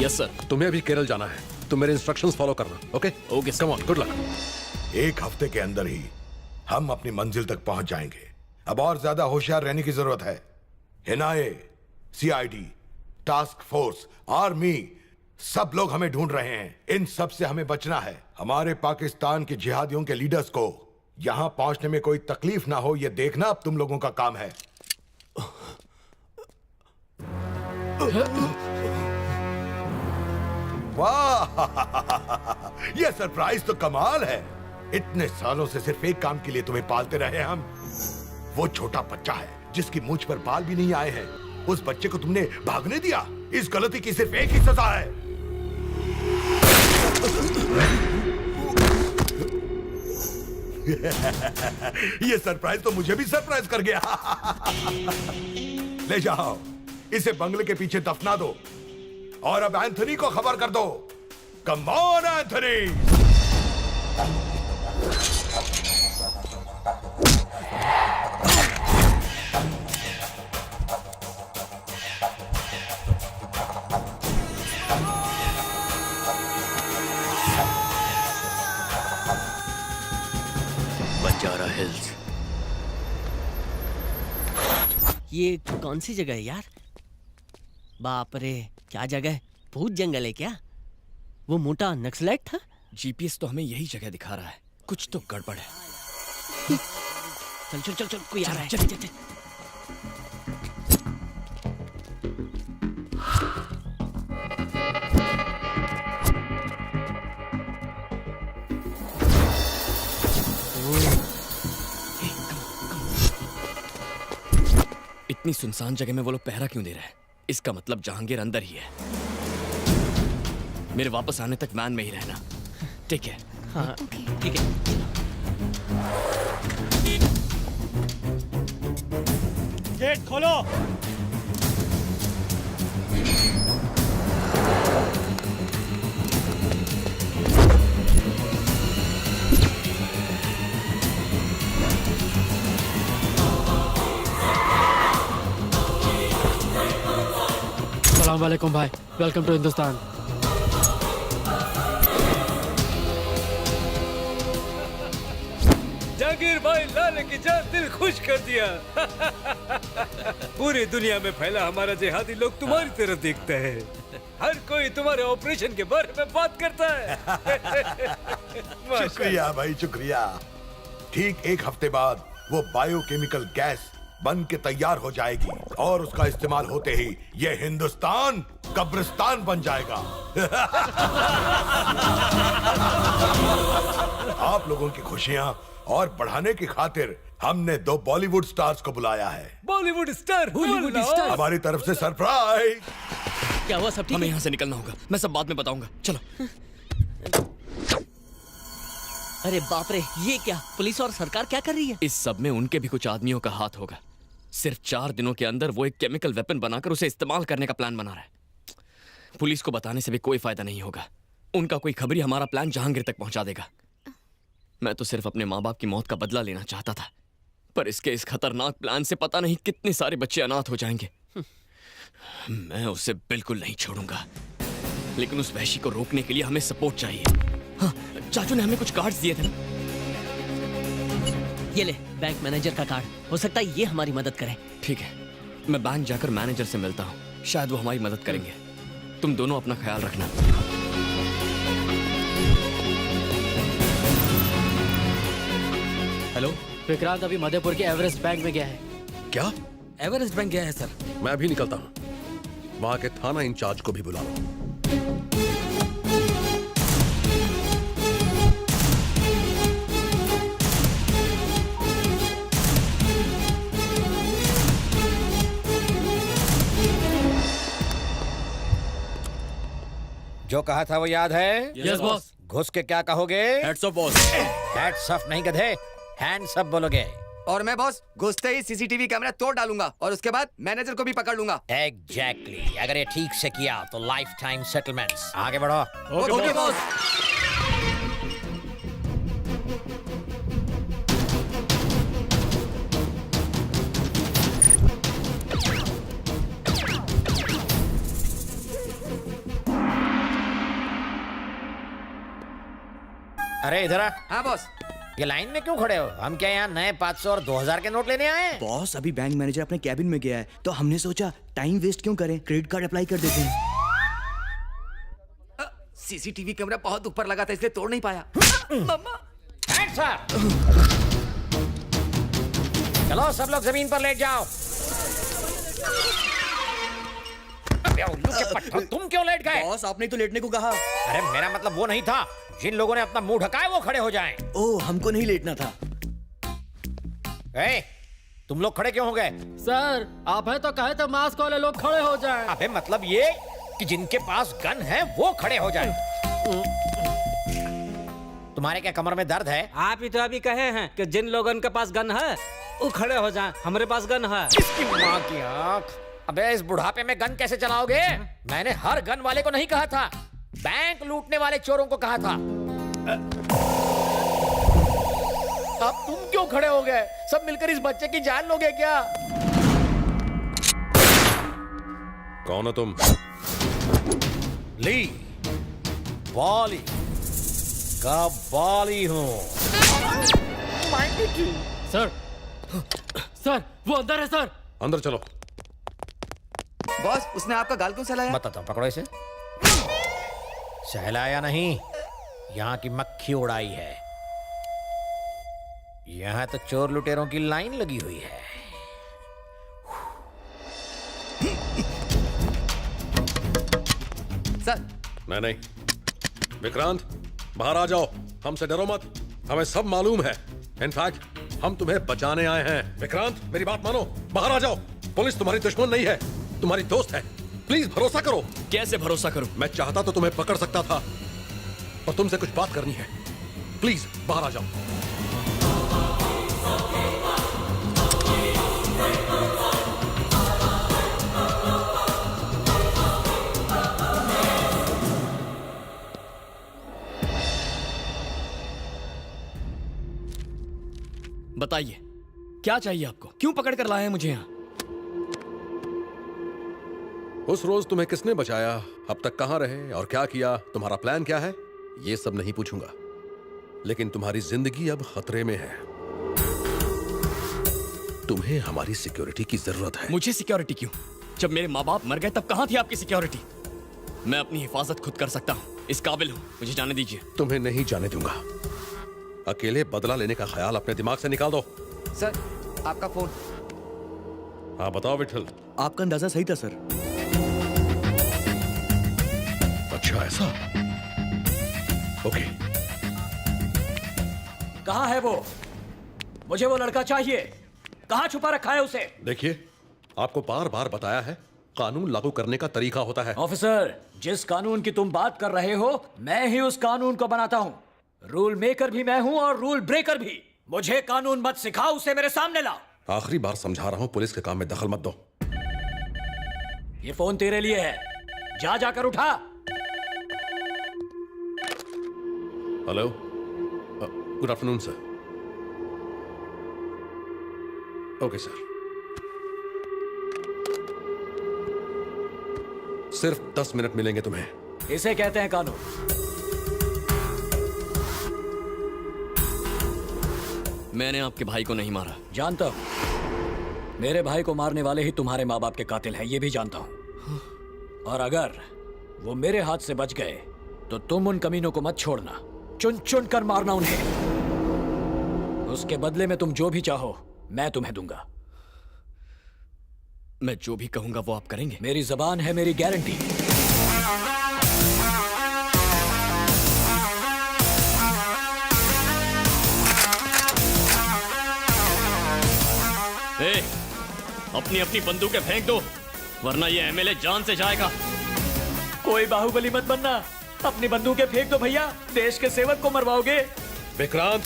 Yes sir. तुम्हें अभी केरल जाना है, तुम मेरे इंस्ट्रक्शंस फॉलो करना। Okay okay, come on, good luck. एक हफ्ते के अंदर ही हम अपनी मंजिल तक पहुंच जाएंगे। अब और ज्यादा होशियार रहने की जरूरत है। NIA, CID, task force, army, सब लोग हमें ढूंढ रहे हैं। इन सब से हमें बचना है। हमारे पाकिस्तान के जिहादियों के लीडर्स को यहां पहुंचने में कोई तकलीफ ना हो, यह देखना अब तुम लोगों का काम है। वाह, यह सरप्राइज तो कमाल है। इतने सालों से सिर्फ एक काम के लिए तुम्हें पालते रहे हम। वो छोटा बच्चा है जिसकी मूंछ पर बाल भी नहीं आए हैं। उस बच्चे को तुमने भागने दिया। इस गलती की सिर्फ एक ही सजा है। ये सरप्राइज तो मुझे भी सरप्राइज कर गया। ले जाओ, इसे बंगले के पीछे दफना दो और अब एंथनी को खबर कर दो। Come on Anthony. Banjara hills. ये कौन सी जगह है यार? बाप रे, क्या जगह है? भूत जंगल है क्या? वो मोटा नक्सलाइट था? जीपीएस तो हमें यही जगह दिखा रहा है। कुछ तो गड़बड़ है। चल चल चल चल, कोई आ रहा है। चल चल चल। इतनी सुनसान जगह में वो लोग पहरा क्यों दे रहे हैं? इसका मतलब जहांगीर अंदर ही है। मेरे वापस आने तक वैन में ही रहना, ठीक है? हाँ ठीक है। गेट खोलो। अस्सलाम वालेकुम भाई, वेलकम टू हिंदुस्तान। जहांगीर भाई, लाले की जान दिल खुश कर दिया। पूरी दुनिया में फैला हमारा जिहादी लोग तुम्हारी तरफ देखता है। हर कोई तुम्हारे ऑपरेशन के बारे में बात करता है। शुक्रिया भाई, शुक्रिया। ठीक एक हफ्ते बाद वो बायोकेमिकल गैस बन के तैयार हो जाएगी और उसका इस्तेमाल होते ही ये हिंदुस्तान कब्रिस्तान बन जाएगा। आप लोगों की खुशियां और बढ़ाने की खातिर हमने 2 बॉलीवुड स्टार्स को बुलाया है। Bollywood star, Bollywood star. हमारी तरफ से सरप्राइज। क्या हुआ? सब ठीक है? हमें यहाँ से निकलना होगा। मैं सब बाद में बताऊंगा। चलो। अरे बाप रे, ये क्या? पुलिस और सरकार क्या कर रही है? इस सब में उनके भी कुछ आदमियों का हाथ होगा। सिर्फ 4 दिनों के अंदर वो एक केमिकल वेपन बनाकर उसे इस्तेमाल करने का प्लान बना रहा है। पुलिस को बताने से भी कोई फायदा नहीं होगा। उनका कोई खबरी हमारा प्लान जहांगीर तक पहुंचा देगा। मैं तो सिर्फ अपने माँ बाप की मौत का बदला लेना चाहता था, पर इसके इस खतरनाक प्लान से पता नहीं कितने सारे बच्चे अनाथ हो जाएंगे। मैं उसे बिल्कुल नहीं छोड़ूंगा, लेकिन उस वहशी को रोकने के लिए हमें सपोर्ट चाहिए। हाँ, चाचू ने हमें कुछ कार्ड्स दिए थे ना? ये ले, बैंक मैनेजर का कार्ड। हो सकता है ये हमारी मदद करे। ठीक है, मैं बैंक जाकर मैनेजर से मिलता हूँ। शायद वो हमारी मदद करेंगे। तुम दोनों अपना ख्याल रखना। हेलो, विक्रांत अभी मध्यपुर के एवरेस्ट बैंक में गया है। क्या? एवरेस्ट बैंक गया है सर। मैं भी निकलता हूँ। वहां के थाना इंचार्ज को भी बुलाओ। जो कहा था वो याद है? Yes boss. घुस के क्या कहोगे? Heads of boss. Heads of नहीं गधे, हैंड्स अप बोलोगे। और मैं बॉस घुसते ही सीसीटीवी कैमरा तोड़ डालूंगा और उसके बाद मैनेजर को भी पकड़ लूंगा। एग्जैक्टली। अगर ये ठीक से किया तो लाइफ टाइम सेटलमेंट्स। आगे बढ़ो। Okay boss. अरे इधर आ। हाँ बॉस। ये लाइन में क्यों खड़े हो? हम क्या यहाँ नए 500 और 2000 के नोट लेने आए हैं? बॉस अभी बैंक मैनेजर अपने कैबिन में गया है तो हमने सोचा टाइम वेस्ट क्यों करें, क्रेडिट कार्ड अप्लाई कर देते हैं। सीसीटीवी कैमरा बहुत ऊपर लगा था इसलिए तोड़ नहीं पाया। Hands up! चलो सब लोग जमीन पर लेट जाओ। अबे उल्लू के पट्टे, तुम क्यों लेट गए? बॉस आपने तो लेटने को कहा। अरे मेरा मतलब वो नहीं था, जिन लोगों ने अपना मुंह ढका है वो खड़े हो जाएं। ओह हमको नहीं लेटना था। ए, तुम लोग खड़े क्यों हो गए? सर आप हैं तो कहे तो मास्क वाले लोग खड़े हो जाएं। अबे मतलब ये कि जिनके पास गन है वो खड़े हो जाएं। तुम्हारे क्या कमर में दर्द है? आप ही तो अभी कहे हैं कि जिन लोगों के पास गन है वो खड़े हो जाएं। हमारे पास गन है। इसकी माँ की आँख। अबे इस बुढ़ापे में गन कैसे चलाओगे? मैंने हर गन वाले को नहीं कहा था, बैंक लूटने वाले चोरों को कहा था। अब तुम क्यों खड़े हो गए? सब मिलकर इस बच्चे की जान लोगे क्या? कौन हो तुम? ली बॉली का बॉली हूँ। सर सर वो अंदर है सर। अंदर चलो। बॉस उसने आपका गाल क्यों सहलाया? बताता हूँ, पकड़ो इसे। सहलाया नहीं, यहाँ की मक्खी उड़ाई है। यहाँ तो चोर लुटेरों की लाइन लगी हुई है। सर नहीं विक्रांत, बाहर आ जाओ। हमसे डरो मत, हमें सब मालूम है। इनफैक्ट हम तुम्हें बचाने आए हैं। विक्रांत मेरी बात मानो, बाहर आ जाओ। पुलिस तुम्हारी दुश्मन नहीं है, तुम्हारी दोस्त है। प्लीज भरोसा करो। कैसे भरोसा करूं? मैं चाहता तो तुम्हें पकड़ सकता था, और तुमसे कुछ बात करनी है। प्लीज बाहर आ जाओ। बताइए क्या चाहिए आपको? क्यों पकड़ कर लाए हैं मुझे यहाँ? उस रोज तुम्हें किसने बचाया, अब तक कहां रहे और क्या किया, तुम्हारा प्लान क्या है, ये सब नहीं पूछूंगा। लेकिन तुम्हारी जिंदगी अब खतरे में है। तुम्हें हमारी सिक्योरिटी की जरूरत है। मुझे सिक्योरिटी क्यों? जब मेरे माँ बाप मर गए तब कहां थी आपकी सिक्योरिटी? मैं अपनी हिफाजत खुद कर सकता हूँ, इस काबिल हूँ। मुझे जाने दीजिए। तुम्हें नहीं जाने दूंगा। अकेले बदला लेने का ख्याल अपने दिमाग से निकाल दो। सर आपका फोन। हाँ बताओ विठल। आपका अंदाजा सही था सर। अच्छा ऐसा? ओके। कहाँ है वो? मुझे वो लड़का चाहिए। कहाँ छुपा रखा है उसे? देखिए आपको बार बार बताया है, कानून लागू करने का तरीका होता है। ऑफिसर, जिस कानून की तुम बात कर रहे हो मैं ही उस कानून को बनाता हूँ। रूल मेकर भी मैं हूँ और रूल ब्रेकर भी। मुझे कानून मत सिखाओ, उसे मेरे सामने लाओ। आखिरी बार समझा रहा हूँ, पुलिस के काम में दखल मत दो। ये फोन तेरे लिए है, जा जाकर उठा। Hello, good afternoon sir. Okay sir. सिर्फ 10 मिनट मिलेंगे तुम्हें। इसे कहते हैं कानून। मैंने आपके भाई को नहीं मारा। जानता हूं, मेरे भाई को मारने वाले ही तुम्हारे माँ बाप के कातिल हैं, ये भी जानता हूं। और अगर वो मेरे हाथ से बच गए तो तुम उन कमीनों को मत छोड़ना, चुन चुन कर मारना उन्हें। उसके बदले में तुम जो भी चाहो मैं तुम्हें दूंगा। मैं जो भी कहूंगा वो आप करेंगे? मेरी जबान है मेरी गारंटी। अपनी अपनी बंदूकें फेंक दो, वरना ये एमएलए जान से जाएगा। कोई बाहुबली मत बनना, अपनी बंदूकें फेंक दो भैया, देश के सेवक को मरवाओगे। विक्रांत,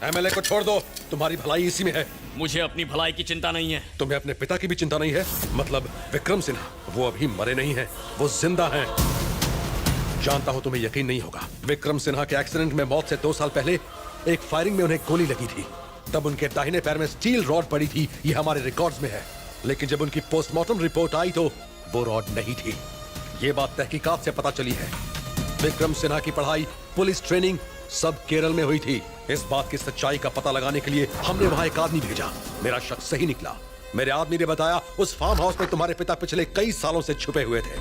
एमएलए को छोड़ दो, तुम्हारी भलाई इसी में है। मुझे अपनी भलाई की चिंता नहीं है। तुम्हें अपने पिता की भी चिंता नहीं है? मतलब विक्रम सिन्हा, वो अभी मरे नहीं हैं, वो जिंदा हैं। जानता हूं तुम्हें यकीन नहीं होगा, विक्रम सिन्हा के एक्सीडेंट में मौत से 2 साल पहले एक फायरिंग में उन्हें गोली लगी थी। तब उनके दाहिने पैर में स्टील रॉड पड़ी थी, ये हमारे रिकॉर्ड्स में है। लेकिन जब उनकी पोस्टमार्टम रिपोर्ट आई तो वो रॉड नहीं थी। ये बात तहकीकात से पता चली है। विक्रम सिन्हा की पढ़ाई, पुलिस ट्रेनिंग सब केरल में हुई थी। इस बात की सच्चाई का पता लगाने के लिए हमने वहां एक आदमी भेजा। मेरा शक सही निकला। मेरे आदमी ने बताया उस फार्म हाउस में तुम्हारे पिता पिछले कई सालों से छुपे हुए थे।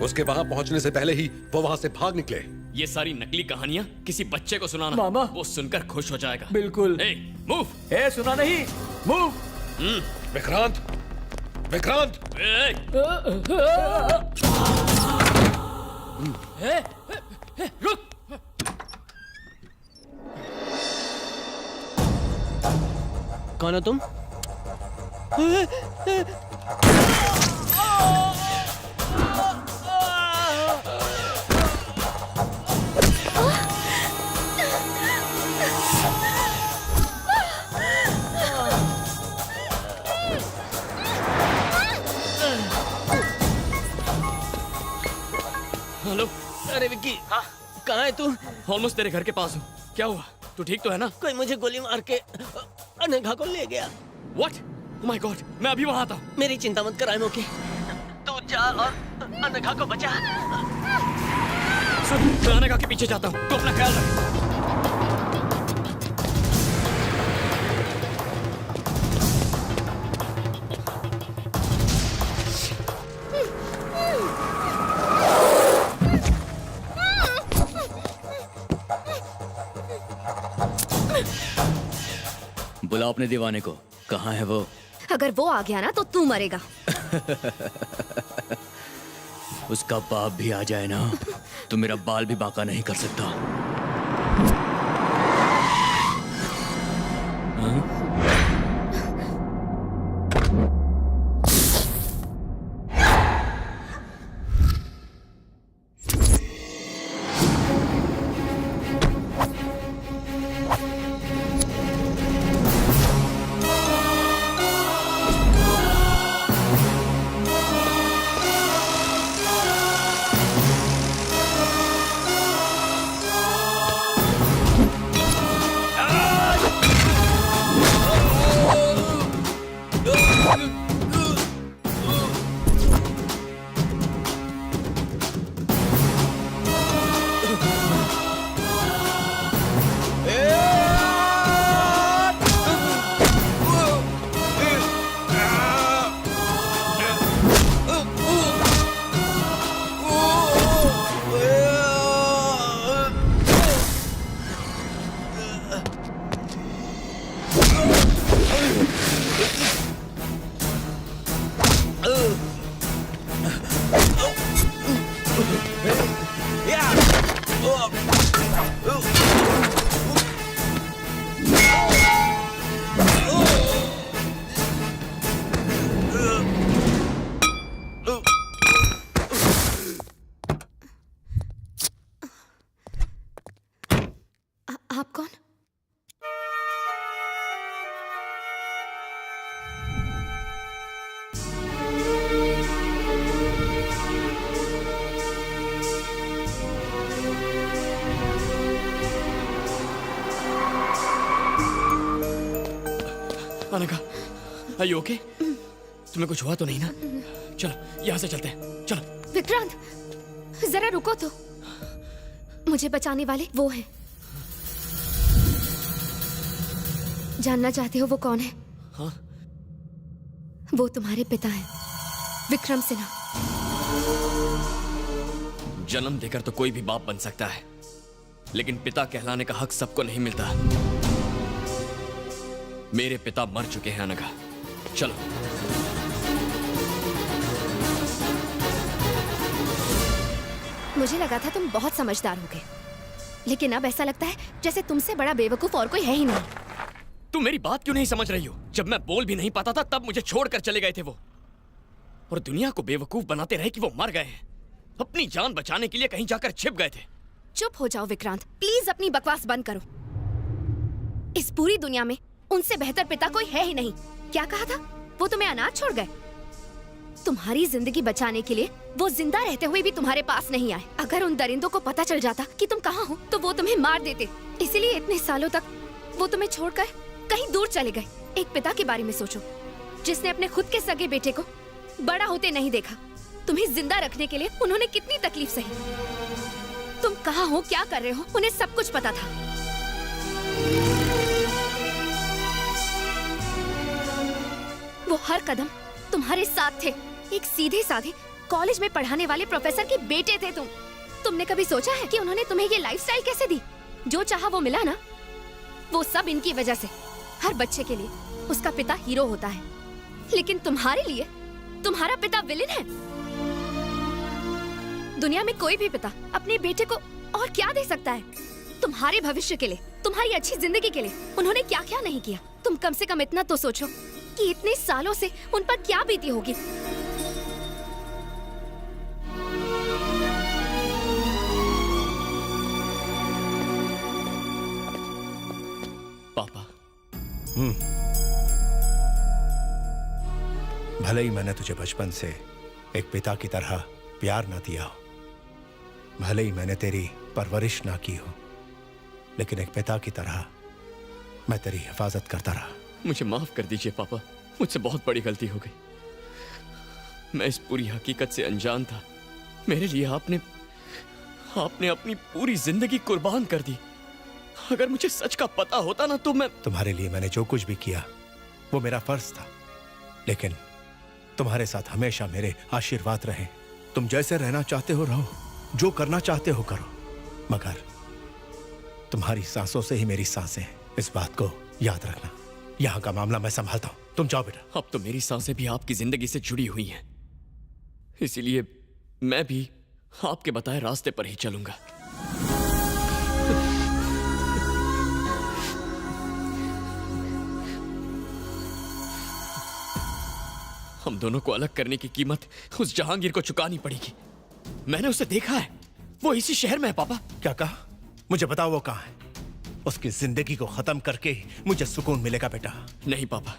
उसके वहां पहुंचने से पहले ही वो वहां से भाग निकले। ये सारी नकली कहानियां किसी बच्चे को सुनाना, मामा। वो सुनकर खुश हो जाएगा। बिल्कुल। मूव। सुना नहीं, मूव। विक्रांत, विक्रांत। रुक। कौन हो तुम? हेलो। अरे विक्की, हाँ कहाँ है तू? ऑलमोस्ट तेरे घर के पास हूँ। क्या हुआ? तू ठीक तो है ना? कोई मुझे गोली मार के अनघा को ले गया। What? Oh my God! मैं अभी वहाँ आता हूँ। मेरी चिंता मत कर आयमो की। तू जा और अनघा को बचा। सुन, मैं अनघा के पीछे जाता हूँ। तू अपना ख्याल रख। बुलाओ अपने दीवाने को। कहाँ है वो? अगर वो आ गया ना तो तू मरेगा। उसका बाप भी आ जाए ना तो मेरा बाल भी बांका नहीं कर सकता। आप कौन? Anagha, are you okay? तुम्हें कुछ हुआ तो नहीं ना? चलो यहाँ से चलते हैं। चलो। विक्रांत, जरा रुको तो। मुझे बचाने वाले वो हैं। जानना चाहते हो वो कौन है? हाँ? वो तुम्हारे पिता हैं, विक्रम सिन्हा। जन्म देकर तो कोई भी बाप बन सकता है, लेकिन पिता कहलाने का हक सबको नहीं मिलता। मेरे पिता मर चुके हैं अनघा। चलो। मुझे लगा था तुम बहुत समझदार होगे, लेकिन अब ऐसा लगता है जैसे तुमसे बड़ा बेवकूफ और कोई है ही नहीं। तुम मेरी बात क्यों नहीं समझ रही हो? जब मैं बोल भी नहीं पाता था तब मुझे छोड़कर चले गए थे वो, और दुनिया को बेवकूफ बनाते रहे कि वो मर गए हैं। अपनी जान बचाने के लिए कहीं जाकर छिप गए थे। चुप हो जाओ विक्रांत, प्लीज अपनी बकवास बंद करो। इस पूरी दुनिया में उनसे बेहतर पिता कोई है ही नहीं। क्या कहा था? वो तुम्हें अनाथ छोड़ गए। तुम्हारी जिंदगी बचाने के लिए वो जिंदा रहते हुए भी तुम्हारे पास नहीं आए। अगर उन दरिंदों को पता चल जाता कि तुम कहाँ हो तो वो तुम्हें मार देते। इसीलिए इतने सालों तक वो तुम्हें छोड़कर कहीं दूर चले गए। एक पिता के बारे में सोचो जिसने अपने खुद के सगे बेटे को बड़ा होते नहीं देखा, तुम्हें जिंदा रखने के लिए उन्होंने कितनी तकलीफ सही। तुम कहाँ हो, क्या कर रहे हो, उन्हें सब कुछ पता था। वो हर कदम तुम्हारे साथ थे। एक सीधे साधे कॉलेज में पढ़ाने वाले प्रोफेसर के बेटे थे तुम। तुमने कभी सोचा है कि उन्होंने तुम्हें ये लाइफस्टाइल कैसे दी? जो चाहा वो मिला ना, वो सब इनकी वजह से। हर बच्चे के लिए उसका पिता हीरो होता है, लेकिन तुम्हारे लिए तुम्हारा पिता विलेन है। दुनिया में कोई भी पिता अपने बेटे को और क्या दे सकता है? तुम्हारे भविष्य के लिए, तुम्हारी अच्छी जिंदगी के लिए उन्होंने क्या क्या नहीं किया। तुम कम से कम इतना तो सोचो कि इतने सालों से उन पर क्या बीती होगी। पापा, भले ही मैंने तुझे बचपन से एक पिता की तरह प्यार ना दिया हो, भले ही मैंने तेरी परवरिश ना की हो, लेकिन एक पिता की तरह मैं तेरी हिफाजत करता रहा। मुझे माफ कर दीजिए पापा, मुझसे बहुत बड़ी गलती हो गई। मैं इस पूरी हकीकत से अनजान था। मेरे लिए आपने अपनी पूरी जिंदगी कुर्बान कर दी। अगर मुझे सच का पता होता ना तो मैं तुम्हारे लिए मैंने जो कुछ भी किया वो मेरा फर्ज था, लेकिन तुम्हारे साथ हमेशा मेरे आशीर्वाद रहे। तुम जैसे रहना चाहते हो रहो, जो करना चाहते हो करो, मगर तुम्हारी सांसों से ही मेरी सांसें हैं। इस बात को याद रखना। यहाँ का मामला मैं संभालता हूँ, तुम जाओ बेटा। अब तो मेरी सांसें भी आपकी जिंदगी से जुड़ी हुई हैं, इसीलिए मैं भी आपके बताए रास्ते पर ही चलूंगा। हम दोनों को अलग करने की कीमत उस जहांगीर को चुकानी पड़ेगी। मैंने उसे देखा है, वो इसी शहर में है। पापा, क्या कहा? मुझे बताओ वो कहाँ है। उसकी जिंदगी को खत्म करके ही मुझे सुकून मिलेगा बेटा। नहीं पापा,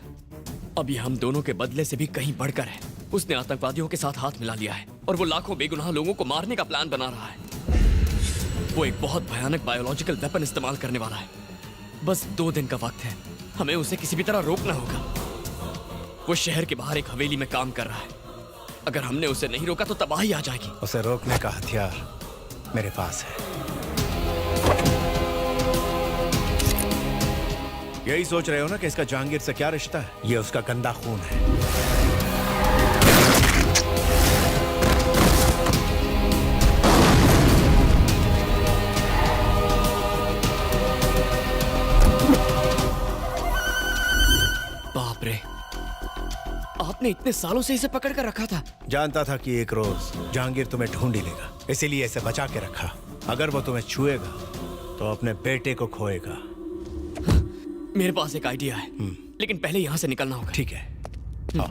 अब ये हम दोनों के बदले से भी कहीं बढ़कर है। उसने आतंकवादियों के साथ हाथ मिला लिया है और वो लाखों बेगुनाह लोगों को मारने का प्लान बना रहा है। वो एक बहुत भयानक बायोलॉजिकल वेपन इस्तेमाल करने वाला है। बस 2 दिन का वक्त है, हमें उसे किसी भी तरह रोकना होगा। वो शहर के बाहर एक हवेली में काम कर रहा है। अगर हमने उसे नहीं रोका तो तबाही आ जाएगी। उसे रोकने का हथियार मेरे पास है। यही सोच रहे हो ना कि इसका जहांगीर से क्या रिश्ता है? ये उसका गंदा खून है। बाप रे, आपने इतने सालों से इसे पकड़ कर रखा था? जानता था कि एक रोज जहांगीर तुम्हें ढूंढ ही लेगा, इसीलिए इसे बचा के रखा। अगर वो तुम्हें छुएगा तो अपने बेटे को खोएगा। मेरे पास एक आइडिया है, लेकिन पहले यहाँ से निकलना होगा। ठीक है, आओ।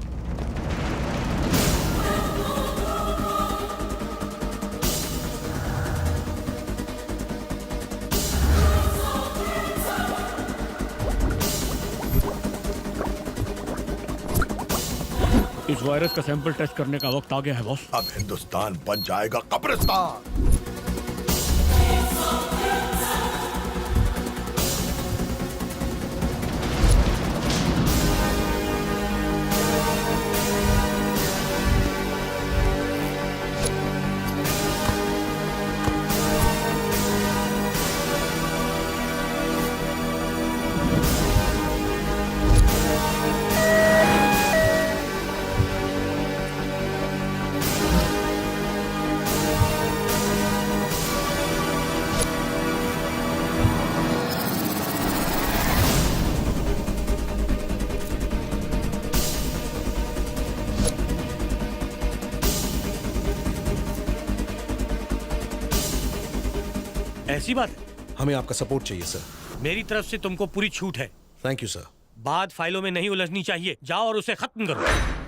इस वायरस का सैंपल टेस्ट करने का वक्त आ गया है बॉस। अब हिंदुस्तान बन जाएगा कब्रिस्तान। ऐसी बात है? हमें आपका सपोर्ट चाहिए सर। मेरी तरफ से तुमको पूरी छूट है। Thank you sir. बात फाइलों में नहीं उलझनी चाहिए। जाओ और उसे खत्म करो।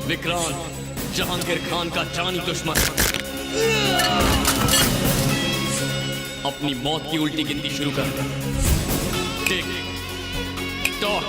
विक्रांत जहांगीर खान का जानी दुश्मन अपनी मौत की उल्टी गिनती शुरू कर। Tick tock.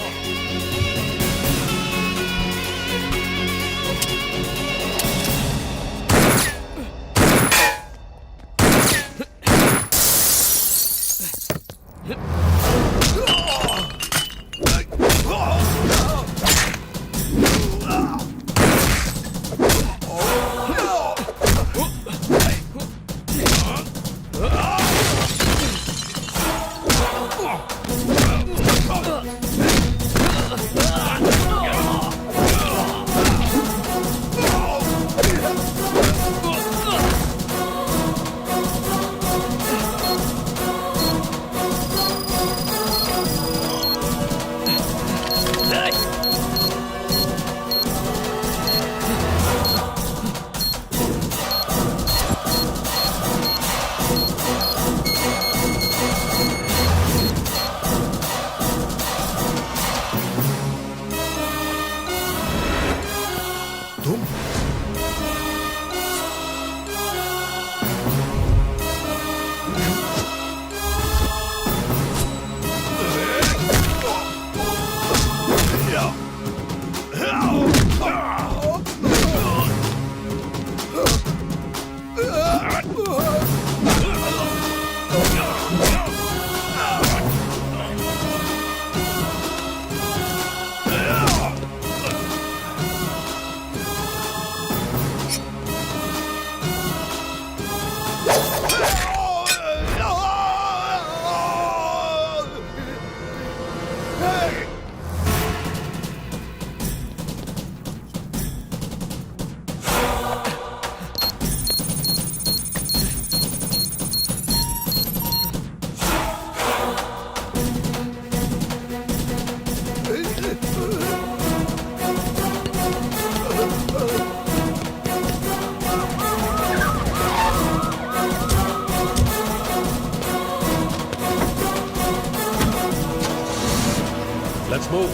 Let's move.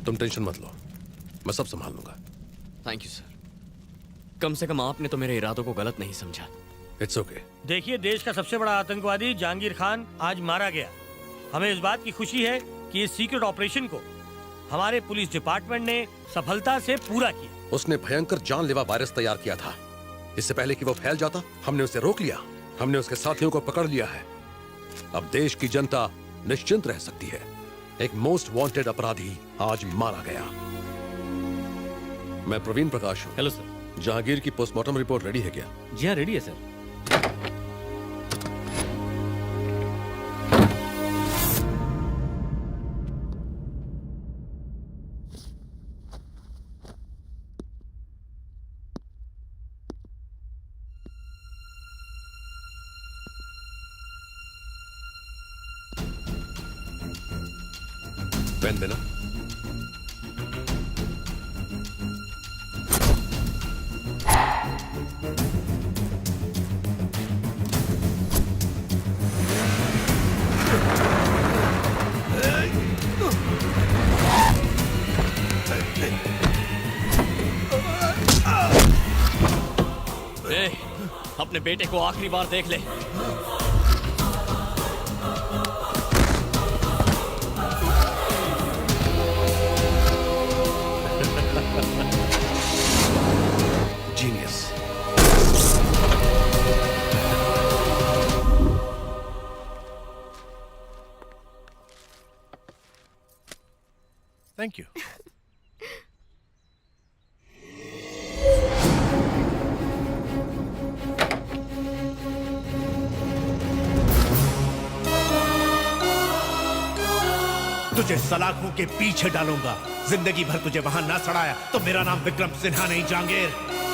तुम टेंशन मत लो, मैं सब संभाल लूंगा। Thank you sir. कम से कम आपने तो मेरे इरादों को गलत नहीं समझा। It's okay. देखिए, देश का सबसे बड़ा आतंकवादी जहांगीर खान आज मारा गया। हमें इस बात की खुशी है कि इस सीक्रेट ऑपरेशन को हमारे पुलिस डिपार्टमेंट ने सफलता से पूरा किया। उसने भयंकर जानलेवा वायरस तैयार किया था। इससे पहले कि वो फैल जाता, हमने उसे रोक लिया। हमने उसके साथियों को पकड़ लिया है। अब देश की जनता निश्चिंत रह सकती है। एक मोस्ट वांटेड अपराधी आज मारा गया। मैं प्रवीण प्रकाश हूँ। Hello sir. जहांगीर की पोस्टमार्टम रिपोर्ट रेडी है क्या? जी हाँ, रेडी है सर। पेन देना। अपने बेटे को आखिरी बार देख ले। जीनियस। Thank you. तुझे सलाखों के पीछे डालूंगा। जिंदगी भर तुझे वहां ना सड़ाया तो मेरा नाम विक्रम सिन्हा नहीं, जहांगीर।